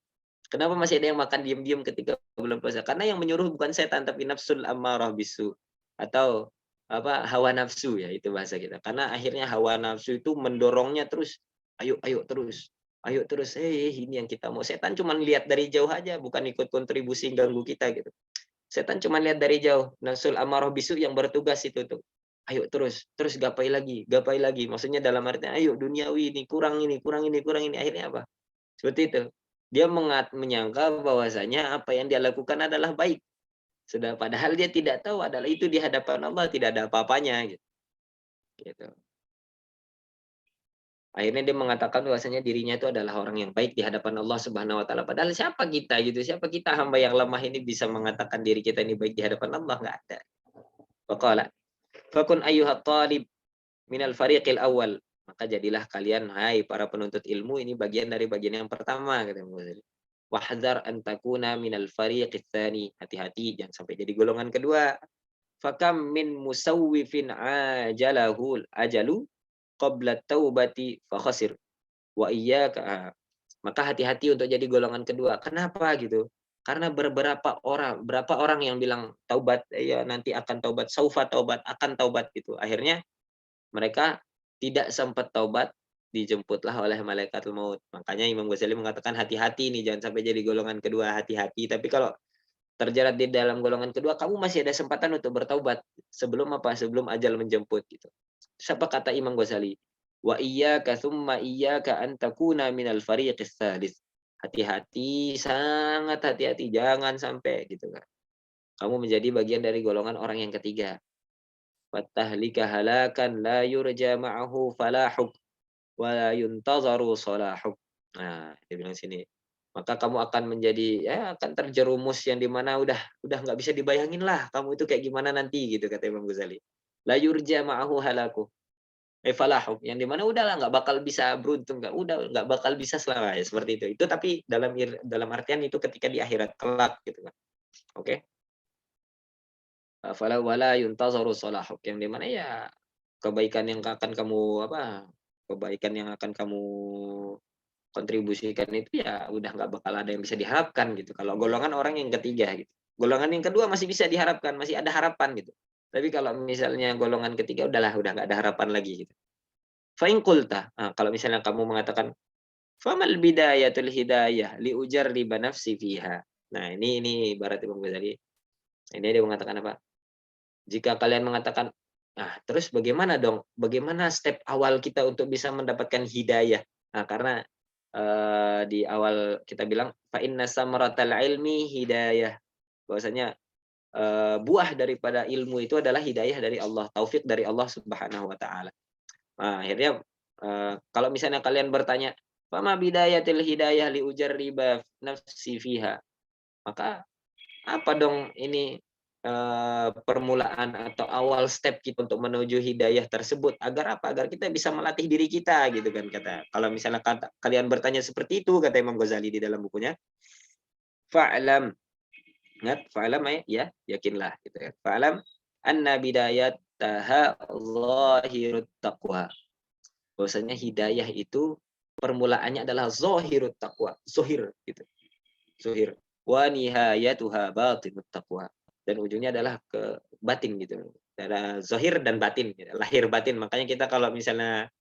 Kenapa masih ada yang makan diam-diam ketika bulan puasa? Karena yang menyuruh bukan setan tapi nafsul ammarah bisu atau hawa nafsu ya, itu bahasa kita. Karena akhirnya hawa nafsu itu mendorongnya terus, ayo ayo terus. Ayo terus, ini yang kita mau. Setan cuma lihat dari jauh aja, bukan ikut kontribusi ganggu kita gitu. Setan cuma lihat dari jauh. Nafsul amarah bisu yang bertugas itu tuh. Ayo terus, terus gapai lagi, gapai lagi. Maksudnya dalam artinya, ayo duniawi ini, kurang ini, kurang ini, kurang ini. Akhirnya apa? Seperti itu. Dia menyangka bahwasanya apa yang dia lakukan adalah baik. Sudah padahal dia tidak tahu adalah itu di hadapan Allah tidak ada apa-apanya gitu. Gitu. Akhirnya dia mengatakan bahwasanya dirinya itu adalah orang yang baik di hadapan Allah Subhanahu wa taala. Padahal siapa kita gitu, siapa kita hamba yang lemah ini bisa mengatakan diri kita ini baik di hadapan Allah, enggak ada. Waqala, "Fakun ayyuhat talib minal fariqil awal." Maka jadilah kalian hai para penuntut ilmu ini bagian dari bagian yang pertama kata Imam Ghazali. Wahdhar an takuna minal fariqits tsani. Hati-hati jangan sampai jadi golongan kedua. Fakam min musawwifin ajalu qabla taubati fa khasir wa iyyaka. Maka hati-hati untuk jadi golongan kedua. Kenapa gitu? Karena berapa orang yang bilang taubat ya nanti akan taubat, saufa taubat, akan taubat gitu. Akhirnya mereka tidak sempat taubat, dijemputlah oleh malaikatul maut. Makanya Imam Ghazali mengatakan hati-hati nih jangan sampai jadi golongan kedua, hati-hati. Tapi kalau terjerat di dalam golongan kedua, kamu masih ada kesempatan untuk bertaubat sebelum apa? Sebelum ajal menjemput gitu. Siapa kata Imam Ghazali? Wa iyyaka tsumma iyyaka an takuna minal fariqis tsalis. Hati-hati, sangat hati-hati jangan sampai gitu kan. Kamu menjadi bagian dari golongan orang yang ketiga. Fattahlika halakan la yurja ma'ahu falahuk wa la yuntazaru salahuk. Nah, dia bilang sini. Maka kamu akan menjadi ya akan terjerumus yang di mana udah nggak bisa dibayangin lah kamu itu kayak gimana nanti gitu kata Imam Ghazali. La yurja ma'ahu halaku. Falahu yang di mana udahlah nggak bakal bisa beruntung nggak bakal bisa selamat ya seperti itu. Itu tapi dalam artian itu ketika di akhirat kelak gitu kan. Oke. Fala wala yuntazaru salahuk yang di mana ya kebaikan yang akan kamu kebaikan yang akan kamu kontribusikan itu ya udah nggak bakal ada yang bisa diharapkan gitu. Kalau golongan orang yang ketiga gitu. Golongan yang kedua masih bisa diharapkan, masih ada harapan gitu. Tapi kalau misalnya golongan ketiga udahlah, udah nggak ada harapan lagi gitu. Fa in qulta, kalau misalnya kamu mengatakan, "Famal bidayatul hidayah li ujarriba nafsi fiha." Nah, ini ibarat Imam Ghazali. Ini dia mengatakan apa? Jika kalian mengatakan, "Nah, terus bagaimana dong? Bagaimana step awal kita untuk bisa mendapatkan hidayah?" Nah, karena di awal kita bilang fa inna samaratal ilmi hidayah. Bahwasanya buah daripada ilmu itu adalah hidayah dari Allah, taufik dari Allah Subhanahu wa taala. Nah, akhirnya kalau misalnya kalian bertanya, "Fama bidayatil hidayah li ujarriba nafsi fiha." Maka apa dong ini permulaan atau awal step kita untuk menuju hidayah tersebut agar apa? Agar kita bisa melatih diri kita gitu kan kata. Kalau misalnya kalian bertanya seperti itu kata Imam Ghazali di dalam bukunya, fa'lam, ingat fa'lam ya, yakinlah gitu ya. Fa'lam anna bidayataha zahirut taqwa. Bahwasanya hidayah itu permulaannya adalah zahirut taqwa, zahir gitu. Zahir. Wa nihayatuha batinut taqwa. Dan ujungnya adalah ke batin gitu. Ada zahir dan batin, gitu. Lahir batin. Makanya kita kalau misalnya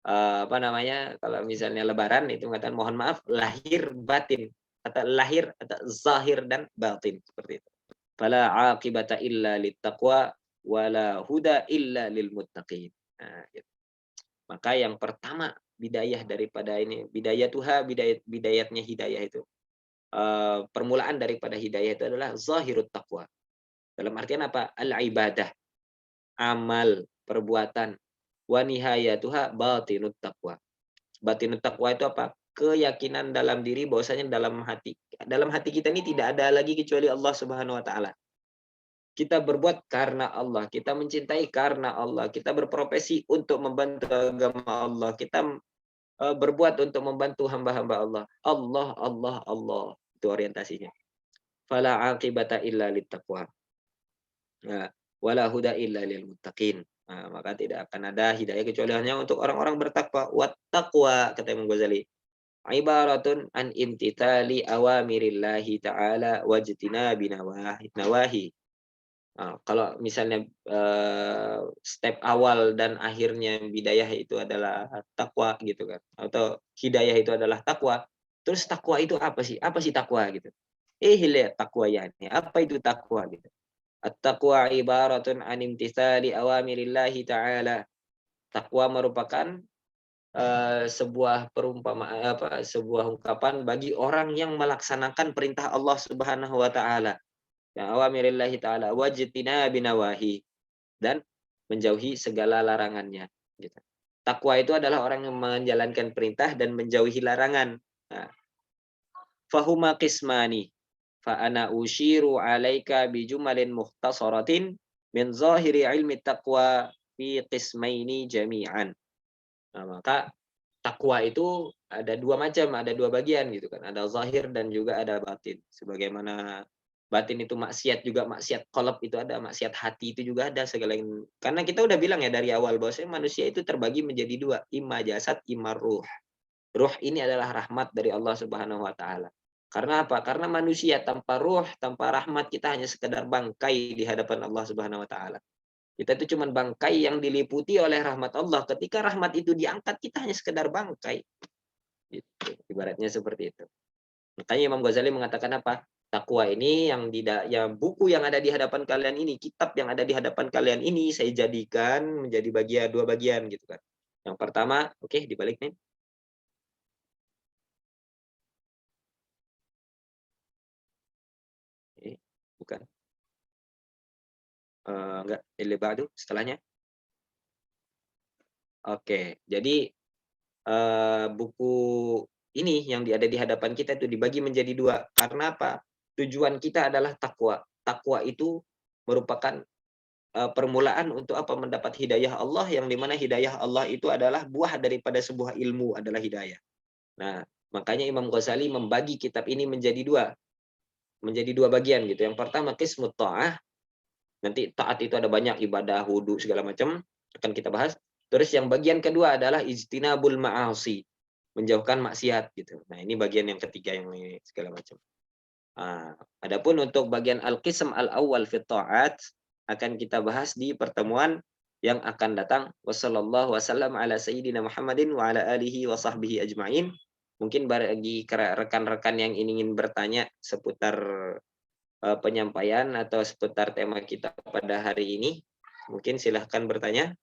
kalau misalnya lebaran itu mengatakan mohon maaf lahir batin. Kata lahir, kata zahir dan batin seperti itu. Fala aqibata illa littaqwa wala huda illa lil muttaqin. Nah, gitu. Maka yang pertama bidayah daripada ini, bidayatnya hidayah itu. Permulaan daripada hidayah itu adalah zahirut taqwa. Dalam artian apa? Al-ibadah, amal, perbuatan. Wa nihayatuha batinut taqwa. Batinut taqwa itu apa? Keyakinan dalam diri bahwasanya dalam hati kita ini tidak ada lagi kecuali Allah Subhanahu wa taala. Kita berbuat karena Allah, kita mencintai karena Allah, kita berprofesi untuk membantu agama Allah, kita berbuat untuk membantu hamba-hamba Allah. Allah, Allah, Allah. Itu orientasinya. Fala aqibata illa littaqwa. Nah, wala huda illa lil muttaqin. Nah, maka tidak akan ada hidayah kecuali hanya untuk orang-orang bertakwa. Wattaqwa kata Imam Ghazali. Ibaratun an imtithali awamirillahi ta'ala wajtinabi nawahi. Nah, kalau misalnya step awal dan akhirnya bidayah itu adalah takwa gitu kan, atau hidayah itu adalah takwa. Terus takwa itu apa sih? Apa sih takwa gitu? Lihat takwa yani. Apa itu takwa gitu? At-taqwa ibaratun an imtithali awamirillahi ta'ala. Takwa merupakan sebuah sebuah ungkapan bagi orang yang melaksanakan perintah Allah Subhanahu wa taala. ya awamirillahi ta'ala wajtinabi nawahi, dan menjauhi segala larangannya gitu. Takwa itu adalah orang yang menjalankan perintah dan menjauhi larangan. Nah, fahuma qismani fa ana ushiru alaika bijumalin mukhtasaratin min zahiri ilmi taqwa fi qismaini jami'an. Nah, maka takwa itu ada dua macam, ada dua bagian gitu kan. Ada zahir dan juga ada batin. Sebagaimana batin itu maksiat juga, maksiat qalb itu ada, maksiat hati itu juga ada segala yang, karena kita udah bilang ya dari awal bahwasanya manusia itu terbagi menjadi dua, imma jasad, imma ruh. Ruh ini adalah rahmat dari Allah Subhanahu wa taala. Karena apa? Karena manusia tanpa ruh, tanpa rahmat, kita hanya sekedar bangkai di hadapan Allah Subhanahu wa taala. Kita itu cuma bangkai yang diliputi oleh rahmat Allah. Ketika rahmat itu diangkat, kita hanya sekedar bangkai. Gitu. Ibaratnya seperti itu. Makanya Imam Ghazali mengatakan apa? Takwa ini yang tidak, ya buku yang ada di hadapan kalian ini, kitab yang ada di hadapan kalian ini, saya jadikan menjadi bagian, dua bagian gitu kan. Yang pertama, oke, dibalik nih. Bukan. Enggak, اللي بعده setelahnya. Oke, jadi buku ini yang ada di hadapan kita itu dibagi menjadi dua. Karena apa? Tujuan kita adalah takwa. Takwa itu merupakan permulaan untuk apa? Mendapat hidayah Allah, yang dimana hidayah Allah itu adalah buah daripada sebuah ilmu, adalah hidayah. Nah, makanya Imam Ghazali membagi kitab ini menjadi dua bagian gitu. Yang pertama qismut ta'ah, nanti taat itu ada banyak, ibadah, wudhu, segala macam, akan kita bahas. Terus yang bagian kedua adalah ijtinabul ma'asi, menjauhkan maksiat gitu. Nah, ini bagian yang ketiga yang ini segala macam. Adapun untuk bagian al-qism al-awwal fi ta'at akan kita bahas di pertemuan yang akan datang. Wassallallahu wasallam ala sayyidina Muhammadin wa ala alihi wa sahbihi ajma'in. Mungkin bagi rekan-rekan yang ingin bertanya seputar penyampaian atau seputar tema kita pada hari ini, mungkin silahkan bertanya.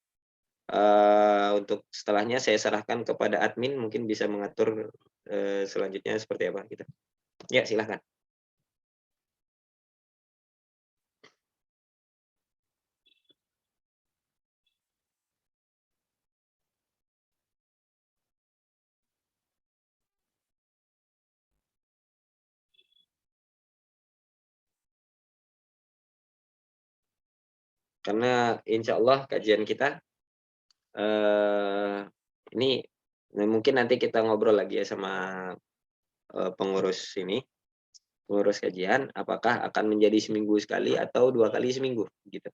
Untuk setelahnya saya serahkan kepada admin, mungkin bisa mengatur selanjutnya seperti apa gitu. Ya, silahkan. Karena insya Allah kajian kita ini mungkin nanti kita ngobrol lagi ya sama pengurus ini, pengurus kajian, apakah akan menjadi seminggu sekali atau 2 kali seminggu gitu.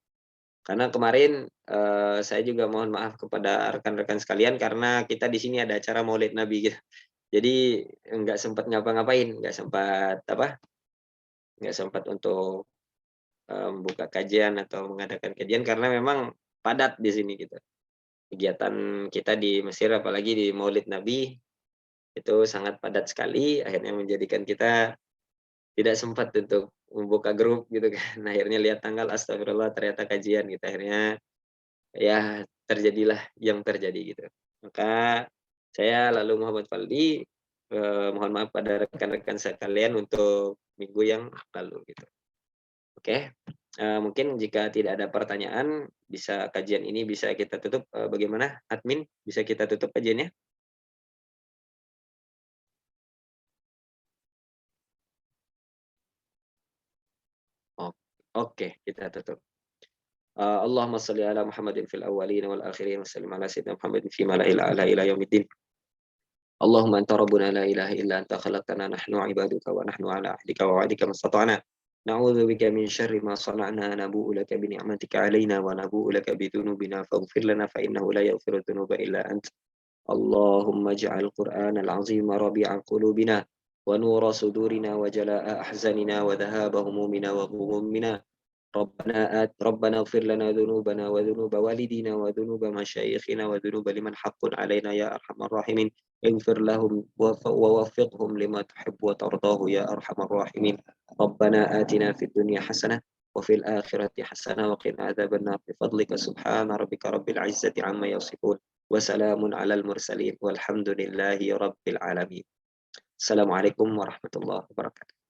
Karena kemarin saya juga mohon maaf kepada rekan-rekan sekalian karena kita di sini ada acara Maulid Nabi gitu. Jadi nggak sempat ngapa-ngapain, nggak sempat untuk membuka kajian atau mengadakan kajian karena memang padat di sini gitu. Kegiatan kita di Mesir apalagi di Maulid Nabi itu sangat padat sekali, akhirnya menjadikan kita tidak sempat untuk membuka grup gitu kan. Akhirnya lihat tanggal, astagfirullah ternyata kajian gitu. Akhirnya ya terjadilah yang terjadi gitu. Maka saya lalu Muhammad Faldi mohon maaf pada rekan-rekan sekalian untuk minggu yang lalu gitu. Oke, mungkin jika tidak ada pertanyaan, bisa kajian ini bisa kita tutup, bagaimana admin? Bisa kita tutup kajiannya? Ok oke, kita tutup. Allahumma shalli ala Muhammadin fil awwalin wal akhirin wa sallim ala sayyidina Muhammadin fi mala'il a'la ila yaumiddin. Allahumma anta rabbuna la ilaha illa anta khalaqtana nahnu ibaduka wa nahnu ala ahdika wa wa'dika mastata'na. Na'udzu bika min syarri ma sana'na nabu'u laka bi ni'matika 'alaina wa nabu'u laka bi dzunubina faghfir lana fa innahu la yaghfiru dzunuba illa anta. اللهم اجعل القرآن العظيم ربيع قلوبنا ونور صدورنا وجلاء أحزاننا وذهاب همومنا وغمومنا. ربنا اغفر لنا ذنوبنا وذنوب والدينا وذنوب مشايخنا وذنوب لمن حق علينا يا أرحم الراحمين. اغفر لهم ووفقهم لما تحب وترضاه يا أرحم الراحمين. ربنا آتنا في الدنيا حسنة وفي الآخرة حسنة وقنا عذاب النار بفضلك سبحان ربك رب العزة عما يصفون وسلام على المرسلين والحمد لله رب العالمين. السلام عليكم ورحمة الله وبركاته.